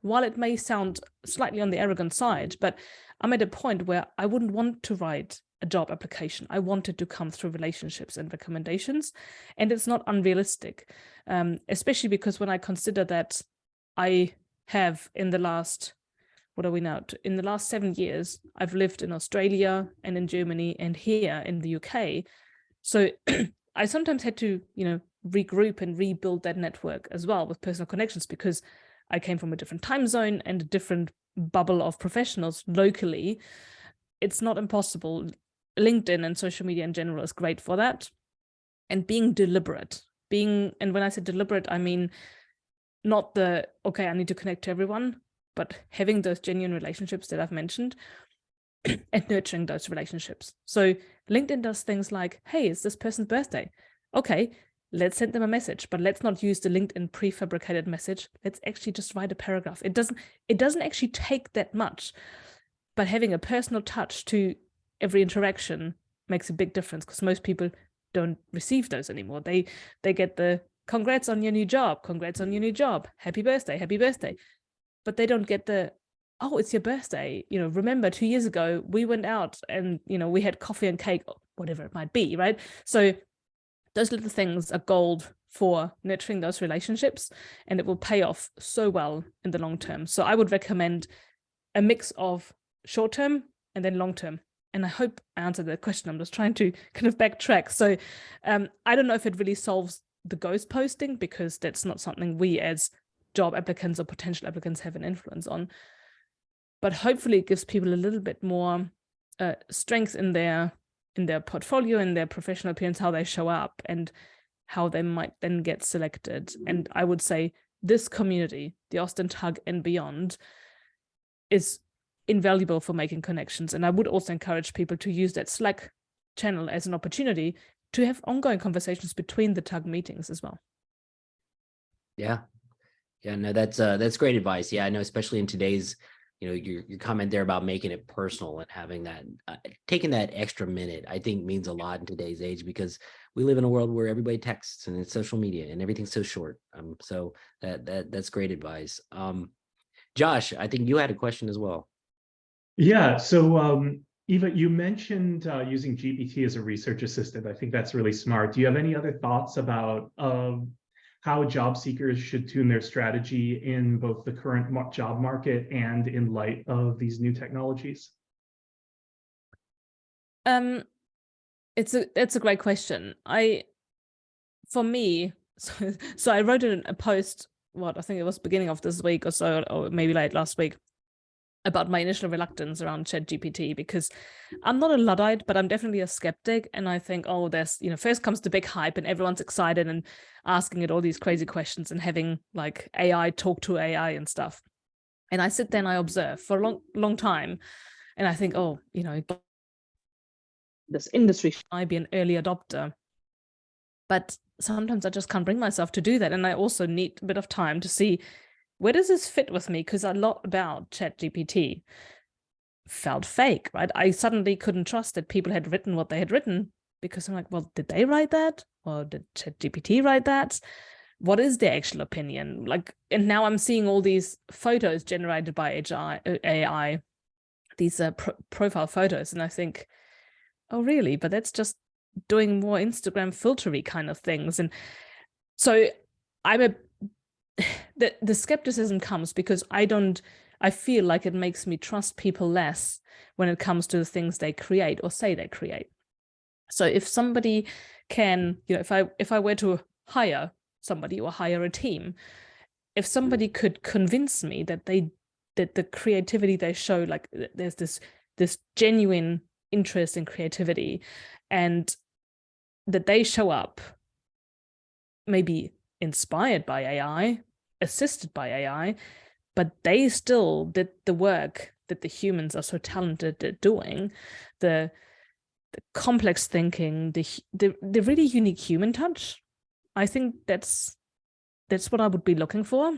Speaker 2: while it may sound slightly on the arrogant side, but I'm at a point where I wouldn't want to write a job application. I want it to come through relationships and recommendations, and it's not unrealistic, especially because when I consider that I have in the last, in the last 7 years, I've lived in Australia and in Germany and here in the UK. So I sometimes had to, regroup and rebuild that network as well with personal connections, because I came from a different time zone and a different bubble of professionals locally. It's not impossible. LinkedIn and social media in general is great for that. And being deliberate, and when I say deliberate, I mean not I need to connect to everyone, but having those genuine relationships that I've mentioned and nurturing those relationships. So LinkedIn does things like, hey, it's this person's birthday. Okay, let's send them a message, but let's not use the LinkedIn prefabricated message. Let's actually just write a paragraph. It doesn't actually take that much, but having a personal touch to every interaction makes a big difference, because most people don't receive those anymore. They get the congrats on your new job, congrats on your new job, happy birthday, but they don't get the, oh, it's your birthday, remember 2 years ago we went out and we had coffee and cake, whatever it might be, right? So those little things are gold for nurturing those relationships, and it will pay off so well in the long term. So I would recommend a mix of short term and then long term. And I hope I answered that question. I'm just trying to kind of backtrack. So I don't know if it really solves the ghost posting, because that's not something we as job applicants or potential applicants have an influence on. But hopefully it gives people a little bit more strength in their portfolio, in their professional appearance, how they show up and how they might then get selected. And I would say this community, the Austin TUG and beyond, is invaluable for making connections. And I would also encourage people to use that Slack channel as an opportunity to have ongoing conversations between the TUG meetings as well.
Speaker 1: Yeah. No, that's great advice. Yeah, I know, especially in today's, your comment there about making it personal and having that, taking that extra minute, I think means a lot in today's age, because we live in a world where everybody texts and it's social media and everything's so short. So that's great advice. Josh, I think you had a question as well.
Speaker 5: Yeah. So Eva, you mentioned using GPT as a research assistant. I think that's really smart. Do you have any other thoughts about how job seekers should tune their strategy in both the current job market and in light of these new technologies?
Speaker 2: It's a great question. For me, so I wrote a post, I think it was beginning of this week or so, or maybe late last week, about my initial reluctance around ChatGPT, because I'm not a Luddite, but I'm definitely a skeptic. And I think, oh, there's, first comes the big hype and everyone's excited and asking it all these crazy questions and having like AI talk to AI and stuff. And I sit there and I observe for a long time. And I think, oh, this industry should I be an early adopter? But sometimes I just can't bring myself to do that. And I also need a bit of time to see, where does this fit with me? Because a lot about ChatGPT felt fake, right? I suddenly couldn't trust that people had written what they had written, because I'm like, well, did they write that? Or did ChatGPT write that? What is their actual opinion? Like, and now I'm seeing all these photos generated by AI, these profile photos. And I think, oh, really? But that's just doing more Instagram filtery kind of things. And so the skepticism comes because I feel like it makes me trust people less when it comes to the things they create or say they create. So if somebody can, if I were to hire somebody or hire a team, if somebody could convince me that the creativity they show, like there's this genuine interest in creativity, and that they show up maybe inspired by AI, assisted by AI, but they still did the work that the humans are so talented at doing, the complex thinking, the really unique human touch. I think that's what I would be looking for.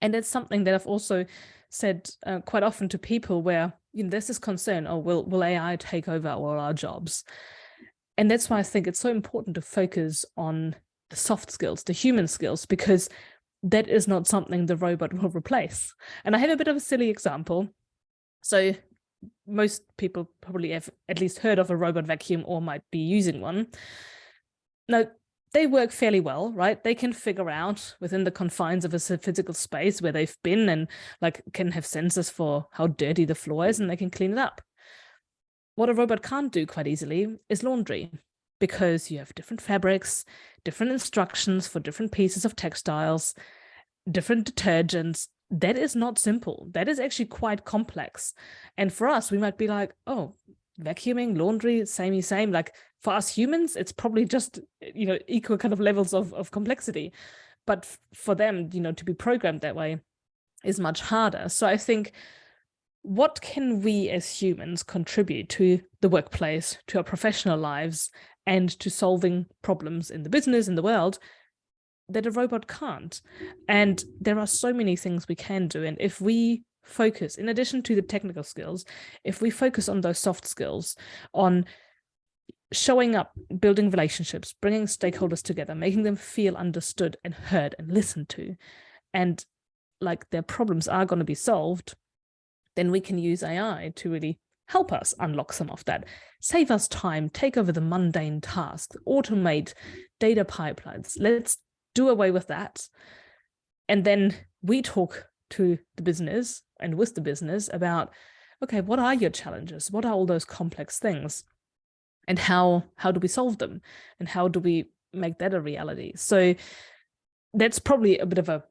Speaker 2: And it's something that I've also said quite often to people, where there's this concern, oh, will AI take over all our jobs? And that's why I think it's so important to focus on the soft skills, the human skills, because that is not something the robot will replace. And I have a bit of a silly example. So most people probably have at least heard of a robot vacuum or might be using one. Now, they work fairly well, right? They can figure out within the confines of a physical space where they've been, and like can have sensors for how dirty the floor is, and they can clean it up. What a robot can't do quite easily is laundry, because you have different fabrics, different instructions for different pieces of textiles, different detergents. That is not simple. That is actually quite complex. And for us, we might be like, oh, vacuuming, laundry, same. Like for us humans, it's probably just, equal kind of levels of complexity. But for them, to be programmed that way is much harder. So I think what can we as humans contribute to the workplace, to our professional lives, and to solving problems in the business, in the world, that a robot can't? And there are so many things we can do. And if we focus, in addition to the technical skills, if we focus on those soft skills, on showing up, building relationships, bringing stakeholders together, making them feel understood and heard and listened to, and like their problems are going to be solved, then we can use AI to really help us unlock some of that, save us time, take over the mundane tasks, automate data pipelines. Let's do away with that. And then we talk to the business and with the business about, okay, what are your challenges? What are all those complex things? And how do we solve them? And how do we make that a reality? So that's probably a bit of a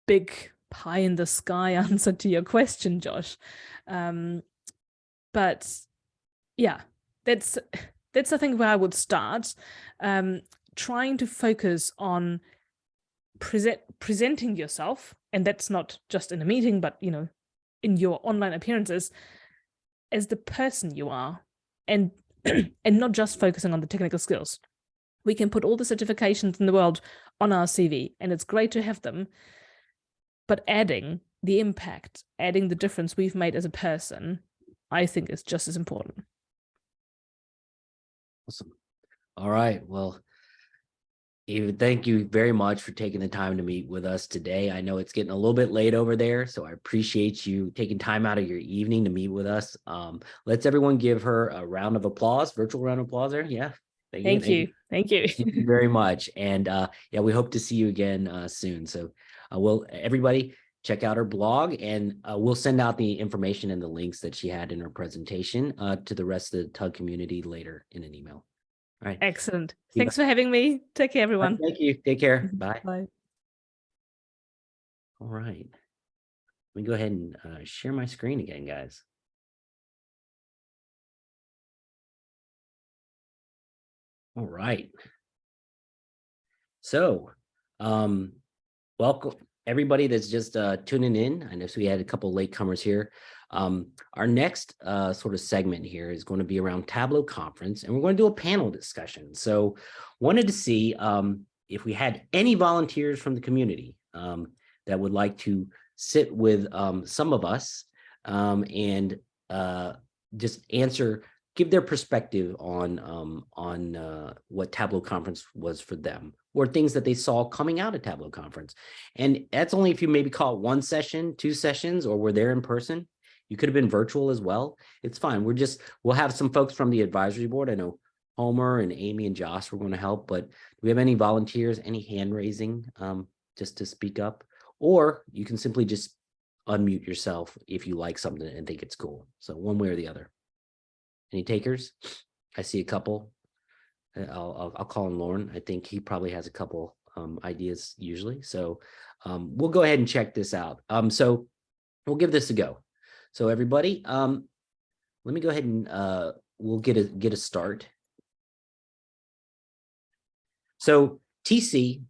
Speaker 2: big pie in the sky answer to your question, Josh. But yeah, that's I think where I would start, trying to focus on presenting yourself, and that's not just in a meeting, but in your online appearances, as the person you are, and and not just focusing on the technical skills. We can put all the certifications in the world on our CV, and it's great to have them, but adding the impact, adding the difference we've made as a person, I think is just as important.
Speaker 1: Awesome. All right. Well, Eva, thank you very much for taking the time to meet with us today. I know it's getting a little bit late over there, so I appreciate you taking time out of your evening to meet with us. Let's everyone give her a round of applause, virtual round of applause there. Yeah.
Speaker 2: Thank you.
Speaker 1: Thank you very much. And yeah, we hope to see you again soon. So everybody check out her blog, and we'll send out the information and the links that she had in her presentation to the rest of the TUG community later in an email. All right.
Speaker 2: Excellent. Thanks for having me. Take care, everyone.
Speaker 1: Thank you. Take care. Bye.
Speaker 2: Bye.
Speaker 1: All right. Let me go ahead and share my screen again, guys. All right. So, welcome everybody that's just tuning in. I know we had a couple latecomers here. Our next sort of segment here is going to be around Tableau conference, and we're going to do a panel discussion. So, wanted to see if we had any volunteers from the community that would like to sit with some of us and just give their perspective on what Tableau conference was for them, or things that they saw coming out of Tableau conference. And that's only if you maybe call it 1 session, 2 sessions, or were there in person. You could have been virtual as well. It's fine. We'll have some folks from the advisory board. I know Homer and Amy and Josh were going to help, but do we have any volunteers, any hand raising just to speak up? Or you can simply just unmute yourself if you like something and think it's cool. So one way or the other. Any takers? I see a couple. I'll call on Lauren. I think he probably has a couple ideas usually. So we'll go ahead and check this out. So we'll give this a go. So everybody, let me go ahead and we'll get a start. So TC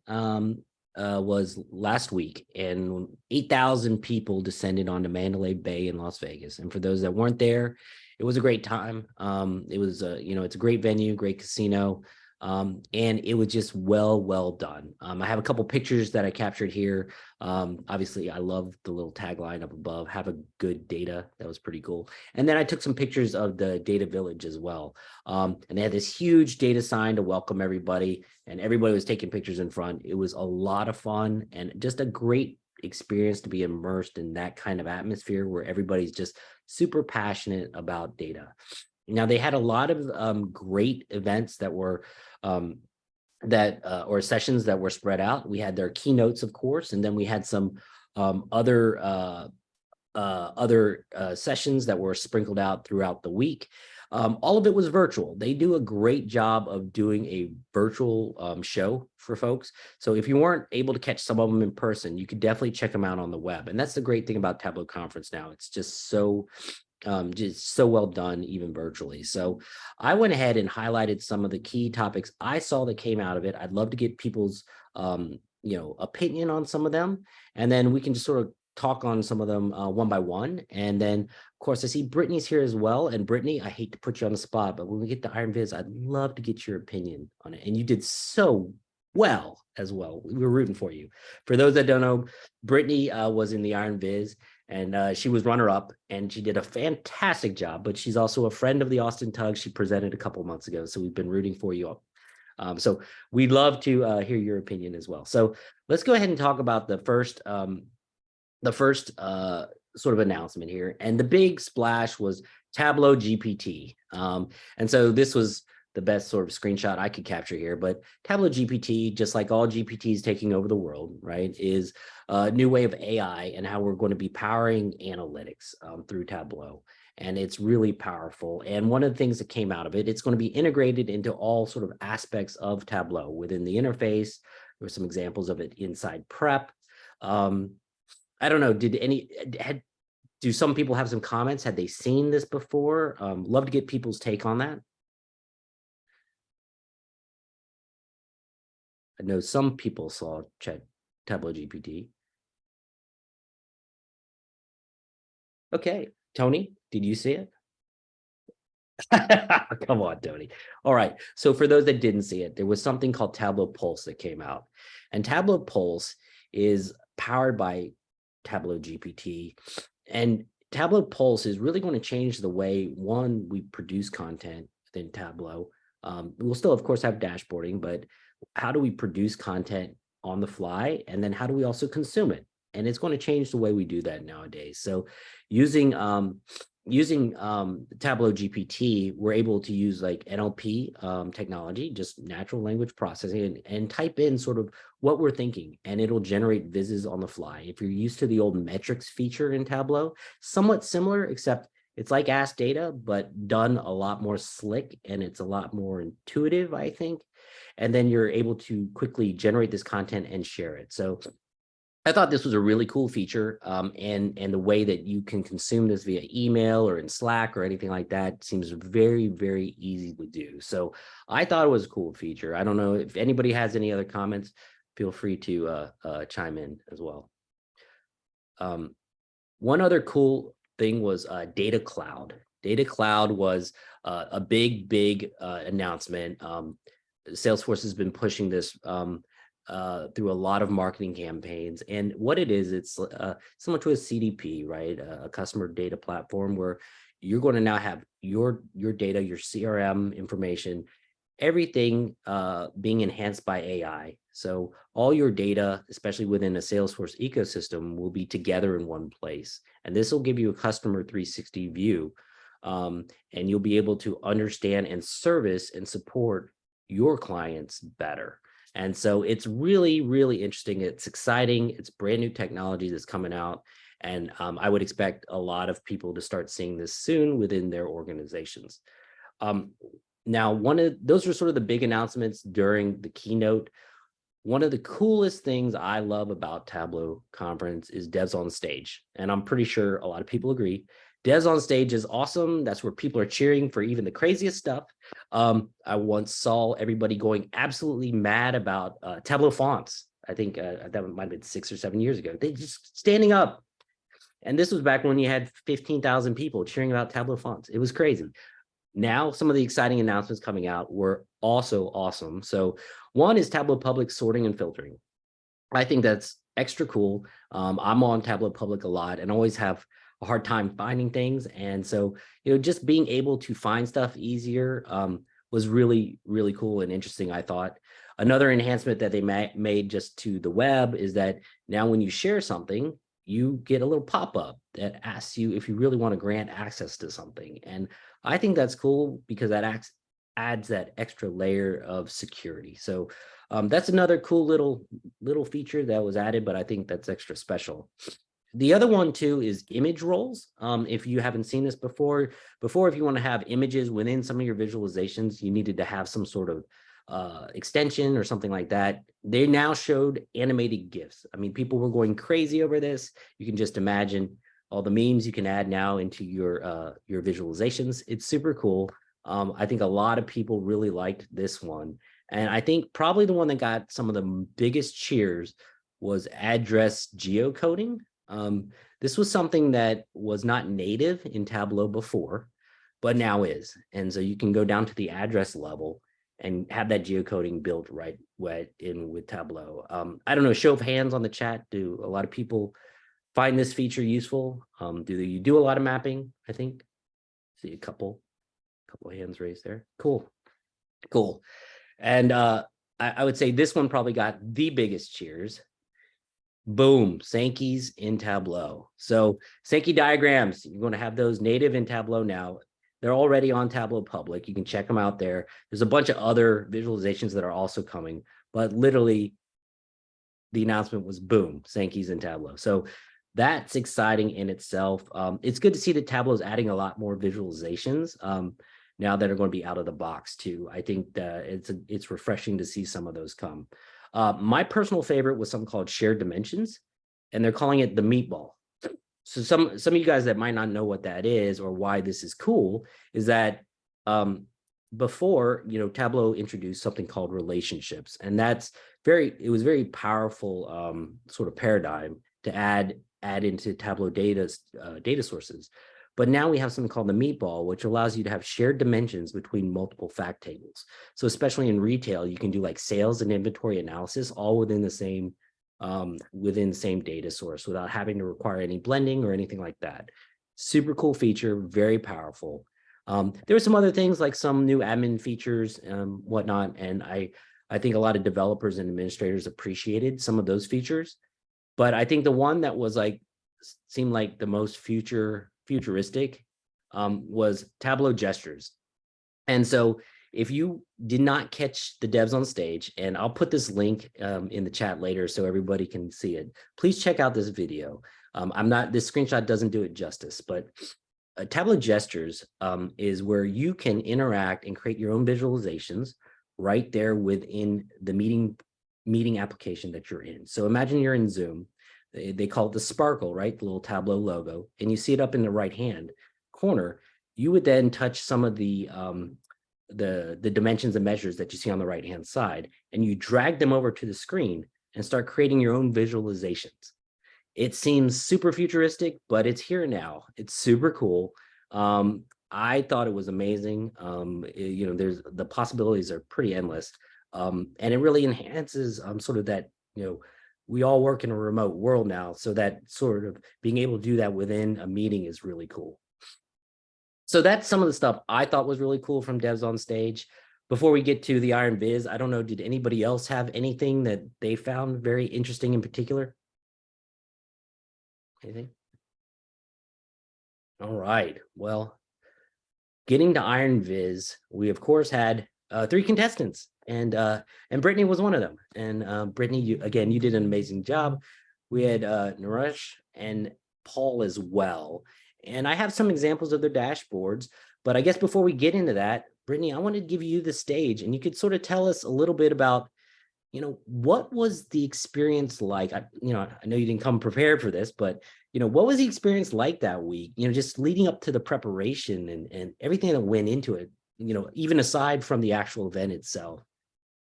Speaker 1: was last week, and 8,000 people descended onto Mandalay Bay in Las Vegas. And for those that weren't there, it was a great time. It was, it's a great venue, great casino, and it was just well done. I have a couple pictures that I captured here. Obviously, I love the little tagline up above, have a good data. That was pretty cool. And then I took some pictures of the data village as well. And they had this huge data sign to welcome everybody, and everybody was taking pictures in front. It was a lot of fun and just a great experience to be immersed in that kind of atmosphere where everybody's just super passionate about data. Now, they had a lot of great events that were or sessions that were spread out. We had their keynotes, of course, and then we had some other sessions that were sprinkled out throughout the week. All of it was virtual. They do a great job of doing a virtual show for folks. So if you weren't able to catch some of them in person, you could definitely check them out on the web. And that's the great thing about Tableau Conference now. It's just so well done, even virtually. So I went ahead and highlighted some of the key topics I saw that came out of it. I'd love to get people's opinion on some of them, and then we can just sort of talk on some of them one by one. And then, of course, I see Brittany's here as well. And Brittany, I hate to put you on the spot, but when we get to Iron Viz, I'd love to get your opinion on it. And you did so well as well. We were rooting for you. For those that don't know, Brittany was in the Iron Viz, and she was runner-up, and she did a fantastic job. But she's also a friend of the Austin TUG. She presented a couple months ago, so we've been rooting for you all. So we'd love to hear your opinion as well. So let's go ahead and talk about the first sort of announcement here. And the big splash was Tableau GPT. And so this was the best sort of screenshot I could capture here. But Tableau GPT, just like all GPTs taking over the world, right, is a new way of AI and how we're going to be powering analytics through Tableau. And it's really powerful. And one of the things that came out of it, it's going to be integrated into all sort of aspects of Tableau within the interface. There were some examples of it inside prep. I don't know, do some people have some comments? Had they seen this before? Love to get people's take on that. I know some people saw Tableau GPT. Okay, Tony, did you see it? Come on, Tony. All right, so for those that didn't see it, there was something called Tableau Pulse that came out. And Tableau Pulse is powered by Tableau GPT. And Tableau Pulse is really going to change the way, one, we produce content within Tableau. We'll still, of course, have dashboarding, but how do we produce content on the fly? And then how do we also consume it? And it's going to change the way we do that nowadays. So using Tableau GPT, we're able to use like NLP technology, just natural language processing, and type in sort of what we're thinking, and it'll generate vizzes on the fly. If you're used to the old metrics feature in Tableau, somewhat similar, except it's like Ask Data, but done a lot more slick, and it's a lot more intuitive, I think. And then you're able to quickly generate this content and share it. So I thought this was a really cool feature, and the way that you can consume this via email or in Slack or anything like that seems very, very easy to do. So I thought it was a cool feature. I don't know if anybody has any other comments, feel free to chime in as well. One other cool thing was Data Cloud. Data Cloud was a big announcement. Salesforce has been pushing this through a lot of marketing campaigns. And what it is, it's similar to a CDP, right? A customer data platform where you're going to now have your data, your CRM information, everything being enhanced by AI. So all your data, especially within a Salesforce ecosystem, will be together in one place. And this will give you a customer 360 view. And you'll be able to understand and service and support your clients better. And so it's really, really interesting. It's exciting. It's brand new technology that's coming out. And I would expect a lot of people to start seeing this soon within their organizations. Now, those are sort of the big announcements during the keynote. One of the coolest things I love about Tableau conference is Devs on Stage. And I'm pretty sure a lot of people agree. Devs on Stage is awesome. That's where people are cheering for even the craziest stuff. I once saw everybody going absolutely mad about Tableau fonts. I think that might have been 6 or 7 years ago. They just standing up. And this was back when you had 15,000 people cheering about Tableau fonts. It was crazy. Now, some of the exciting announcements coming out were also awesome. So one is Tableau Public sorting and filtering. I think that's extra cool. I'm on Tableau Public a lot and always have a hard time finding things. And so, just being able to find stuff easier was really, really cool and interesting, I thought. Another enhancement that they made just to the web is that now when you share something, you get a little pop-up that asks you if you really want to grant access to something. And I think that's cool because that adds that extra layer of security. So that's another cool little feature that was added, but I think that's extra special. The other one too is image roles. If you haven't seen this before, if you want to have images within some of your visualizations, you needed to have some sort of extension or something like that. They now showed animated GIFs. I mean, people were going crazy over this. You can just imagine all the memes you can add now into your visualizations. It's super cool. I think a lot of people really liked this one. And I think probably the one that got some of the biggest cheers was address geocoding. This was something that was not native in Tableau before, but now is. And so you can go down to the address level and have that geocoding built right in with Tableau. I don't know, show of hands on the chat. Do a lot of people find this feature useful? Do you do a lot of mapping? I think. See a couple of hands raised there. Cool. And I would say this one probably got the biggest cheers. Boom, Sankey's in Tableau. So Sankey diagrams, you're going to have those native in Tableau now. They're already on Tableau Public. You can check them out there. There's a bunch of other visualizations that are also coming, but literally the announcement was boom, Sankey's in Tableau. So that's exciting in itself. It's good to see that Tableau is adding a lot more visualizations now that are going to be out of the box too. I think it's refreshing to see some of those come. My personal favorite was something called shared dimensions, and they're calling it the meatball. So some of you guys that might not know what that is or why this is cool is that before, Tableau introduced something called relationships, and it was very powerful sort of paradigm to add into Tableau data sources. But now we have something called the meatball, which allows you to have shared dimensions between multiple fact tables. So especially in retail, you can do like sales and inventory analysis all within the same data source without having to require any blending or anything like that. Super cool feature, very powerful. There were some other things like some new admin features, whatnot, and I think a lot of developers and administrators appreciated some of those features. But I think the one that was seemed like the most futuristic was Tableau gestures. And so if you did not catch the devs on stage, and I'll put this link in the chat later so everybody can see it, please check out this video. This screenshot doesn't do it justice, but Tableau gestures is where you can interact and create your own visualizations right there within the meeting application that you're in. So imagine you're in Zoom. They call it the sparkle, right? The little Tableau logo, and you see it up in the right hand corner. You would then touch some of the dimensions and measures that you see on the right hand side, and you drag them over to the screen and start creating your own visualizations. It seems super futuristic, but it's here now. It's super cool. I thought it was amazing. The possibilities are pretty endless, and it really enhances sort of that, we all work in a remote world now, so that sort of being able to do that within a meeting is really cool. So that's some of the stuff I thought was really cool from devs on stage. Before we get to the Iron Viz, I don't know, did anybody else have anything that they found very interesting in particular? Anything? All right, well, getting to Iron Viz, we of course had 3 contestants, and Brittany was one of them. And Brittany, you did an amazing job. We had Naresh and Paul as well. And I have some examples of their dashboards, but I guess before we get into that, Brittany, I want to give you the stage, and you could sort of tell us a little bit about, what was the experience like? I know you didn't come prepared for this, but what was the experience like that week? Just leading up to the preparation and everything that went into it. Even aside from the actual event itself.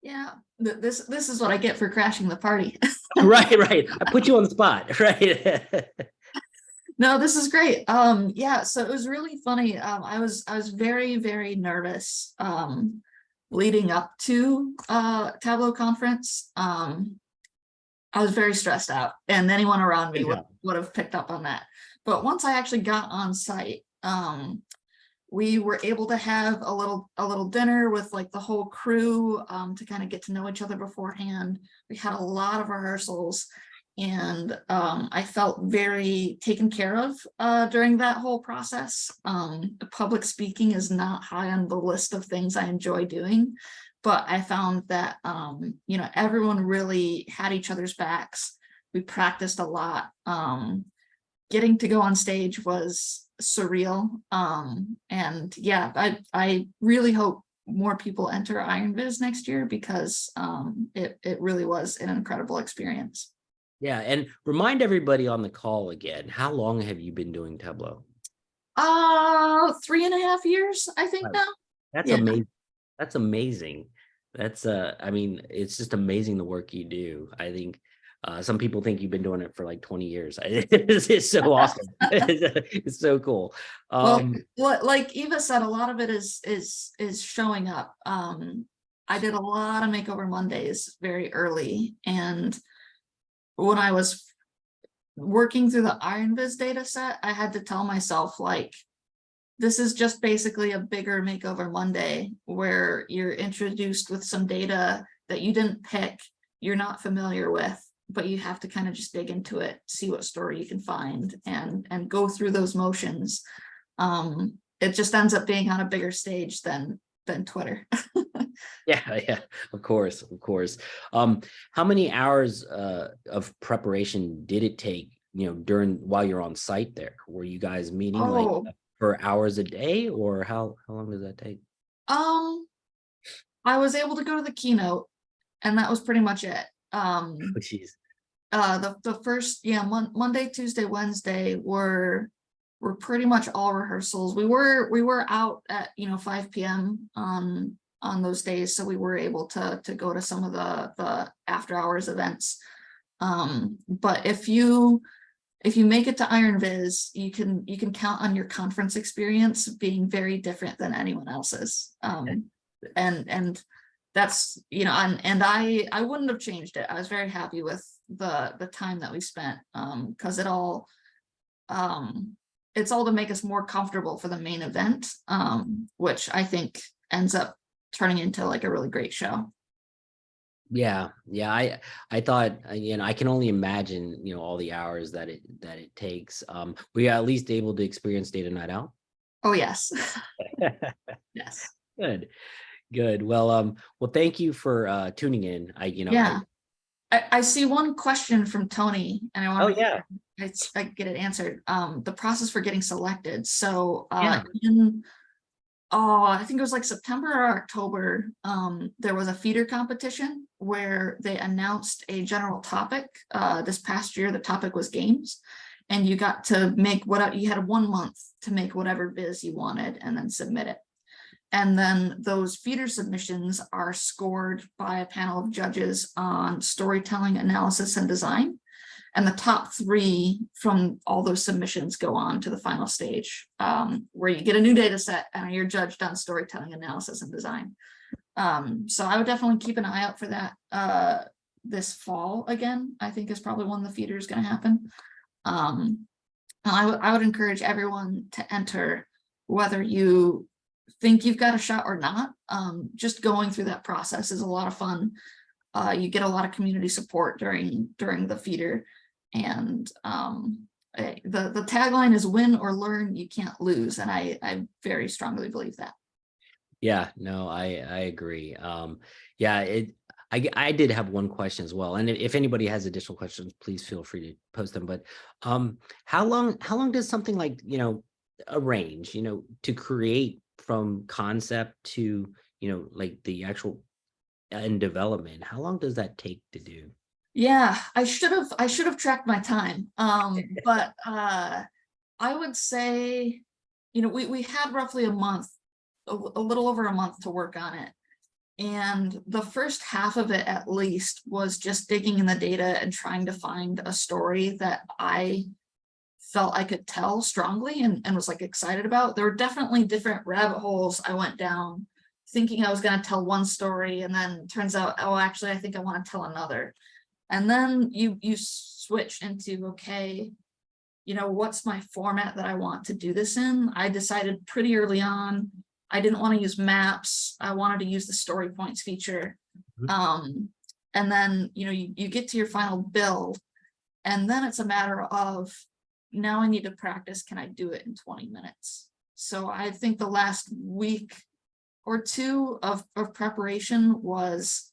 Speaker 6: Yeah, this is what I get for crashing the party.
Speaker 1: Right. I put you on the spot, right?
Speaker 6: No, this is great. Yeah, so it was really funny. I was very, very nervous leading up to Tableau conference. I was very stressed out, and anyone around me would have picked up on that. But once I actually got on site, we were able to have a little dinner with like the whole crew to kind of get to know each other beforehand. We had a lot of rehearsals, and I felt very taken care of during that whole process. Public speaking is not high on the list of things I enjoy doing, but I found that everyone really had each other's backs. We practiced a lot. Getting to go on stage was surreal, and yeah, I really hope more people enter Iron Viz next year, because it really was an incredible experience.
Speaker 1: Yeah, and remind everybody on the call again, how long have you been doing Tableau?
Speaker 6: 3.5 years, I think now.
Speaker 1: That's amazing. That's amazing. That's I mean, it's just amazing the work you do. I think Some people think you've been doing it for like 20 years. It's so awesome. It's so cool.
Speaker 6: Well, like Eva said, a lot of it is showing up. I did a lot of Makeover Mondays very early, and when I was working through the IronViz data set, I had to tell myself, like, this is just basically a bigger Makeover Monday where you're introduced with some data that you didn't pick, you're not familiar with, but you have to kind of just dig into it, see what story you can find, and go through those motions. It just ends up being on a bigger stage than Twitter.
Speaker 1: Yeah, of course. How many hours of preparation did it take, while you're on site there? Were you guys meeting like for hours a day, or how long does that take?
Speaker 6: I was able to go to the keynote, and that was pretty much it.
Speaker 1: Oh, geez.
Speaker 6: The first, Monday, Tuesday, Wednesday were pretty much all rehearsals. We were out at 5 p.m. on those days, so we were able to go to some of the after hours events. But if you make it to IronViz, you can count on your conference experience being very different than anyone else's. And that's, and I wouldn't have changed it. I was very happy with the time that we spent, because it's all to make us more comfortable for the main event, which I think ends up turning into like a really great show.
Speaker 1: Yeah. I thought, I can only imagine, all the hours that it takes. Were you at least able to experience Data Night Out?
Speaker 6: Oh, yes. Yes.
Speaker 1: Good. Well, thank you for tuning in.
Speaker 6: I see one question from Tony, and I want I get it answered. The process for getting selected. So I think it was like September or October, there was a feeder competition where they announced a general topic. This past year, the topic was games, and you got to make you had 1 month to make whatever viz you wanted and then submit it. And then those feeder submissions are scored by a panel of judges on storytelling, analysis, and design. And the top 3 from all those submissions go on to the final stage, where you get a new data set and you're judged on storytelling, analysis, and design. So I would definitely keep an eye out for that this fall again. I think is probably when the feeder is going to happen. I would encourage everyone to enter, whether you think you've got a shot or not. Just going through that process is a lot of fun. You get a lot of community support during the feeder, and the tagline is "Win or learn, you can't lose," and I very strongly believe that.
Speaker 1: Yeah, no, I agree. I did have one question as well, and if anybody has additional questions, please feel free to post them. But how long does something like arrange to create from concept to like the actual end development? How long does that take to do?
Speaker 6: Yeah, I should have tracked my time. But I would say, we had roughly a month, a little over a month to work on it. And the first half of it, at least, was just digging in the data and trying to find a story that I felt I could tell strongly and was like excited about. There were definitely different rabbit holes I went down, thinking I was going to tell one story, and then turns out, oh, actually, I think I want to tell another. And then you switch into, okay, what's my format that I want to do this in? I decided pretty early on, I didn't want to use maps. I wanted to use the story points feature. And then, you get to your final build, and then it's a matter of, now I need to practice. Can I do it in 20 minutes? So I think the last week or 2 of preparation was,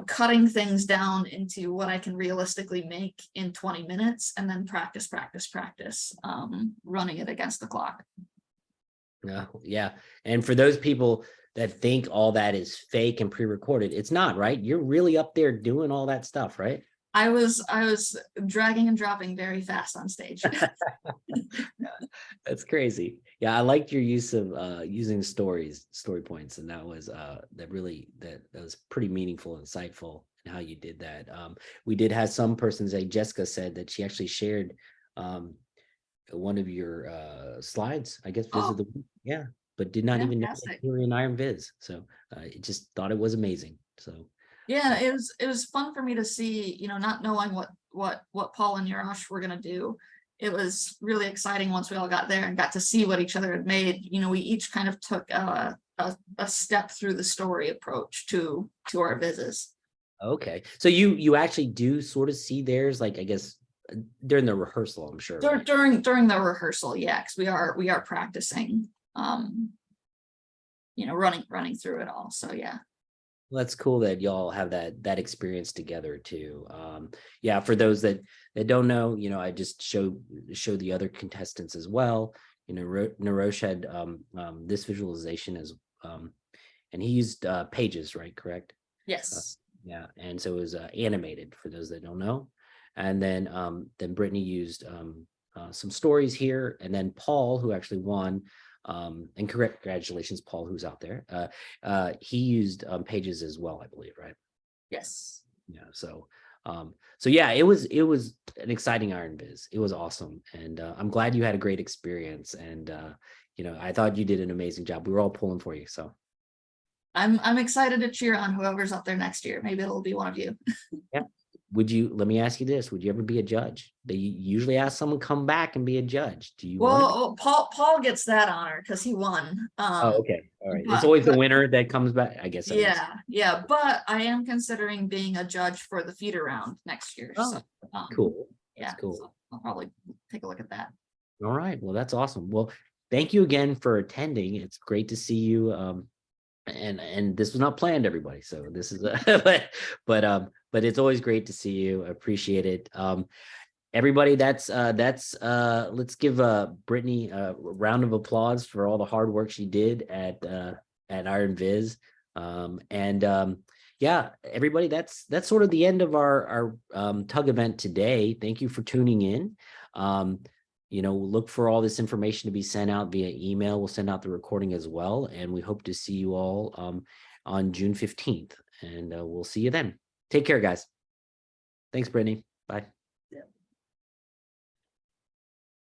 Speaker 6: cutting things down into what I can realistically make in 20 minutes, and then practice, running it against the clock.
Speaker 1: Yeah. And for those people that think all that is fake and pre-recorded, it's not, right? You're really up there doing all that stuff, right?
Speaker 6: I was dragging and dropping very fast on stage.
Speaker 1: That's crazy. Yeah, I liked your use of using story points, and that was that was pretty meaningful, insightful, how you did that. We did have some person say, Jessica said that she actually shared one of your slides, I guess, Viz of the week. Yeah, but did not even know that
Speaker 6: Fantastic.
Speaker 1: you were in Iron Viz. So it just thought it was amazing. So
Speaker 6: Yeah, it was fun for me to see, you know, not knowing what Paul and Yarosh were gonna do. It was really exciting once we all got there and got to see what each other had made. You know, we each kind of took a step through the story approach to our visits.
Speaker 1: okay, so you actually do sort of see theirs, like I guess during the rehearsal, I'm sure. Right?
Speaker 6: During the rehearsal, yeah, because we are practicing, you know, running through it all. So yeah.
Speaker 1: Well, that's cool that y'all have that experience together too. Yeah, for those that don't know, you know, I just show the other contestants as well. You know, Narosh had this visualization as and he used Pages, right? Correct?
Speaker 6: Yes.
Speaker 1: Yeah, and so it was animated for those that don't know. And then Brittany used some stories here, and then Paul, who actually won, and congratulations, Paul, who's out there. He used Pages as well, I believe, right?
Speaker 6: Yes.
Speaker 1: Yeah. So yeah, it was an exciting Iron Viz. It was awesome, and I'm glad you had a great experience. And you know, I thought you did an amazing job. We were all pulling for you. So
Speaker 6: I'm excited to cheer on whoever's up there next year. Maybe it'll be one of you.
Speaker 1: yeah. Let me ask you this, would you ever be a judge? They usually ask someone come back and be a judge. Do you want to be?
Speaker 6: Well, Paul gets that honor because he won.
Speaker 1: Oh, okay. All right. It's
Speaker 6: but-
Speaker 1: always the
Speaker 6: but-
Speaker 1: winner that comes back, I guess. That makes sense.
Speaker 6: Yeah, but I am considering being a judge for the feeder round next year.
Speaker 1: Oh,
Speaker 6: So,
Speaker 1: cool.
Speaker 6: yeah,
Speaker 1: That's cool.
Speaker 6: so I'll probably take a look at that.
Speaker 1: All right. Well, that's awesome. Well, thank you again for attending. It's great to see you. And this was not planned, everybody. So this is but it's always great to see you. I appreciate it. Everybody, that's let's give Brittany a round of applause for all the hard work she did at Iron Viz. Yeah, everybody, that's sort of the end of our tug event today. Thank you for tuning in. You know, look for all this information to be sent out via email. We'll send out the recording as well, and we hope to see you all on June 15th, and we'll see you then. Take care, guys. Thanks, Brittany. Bye.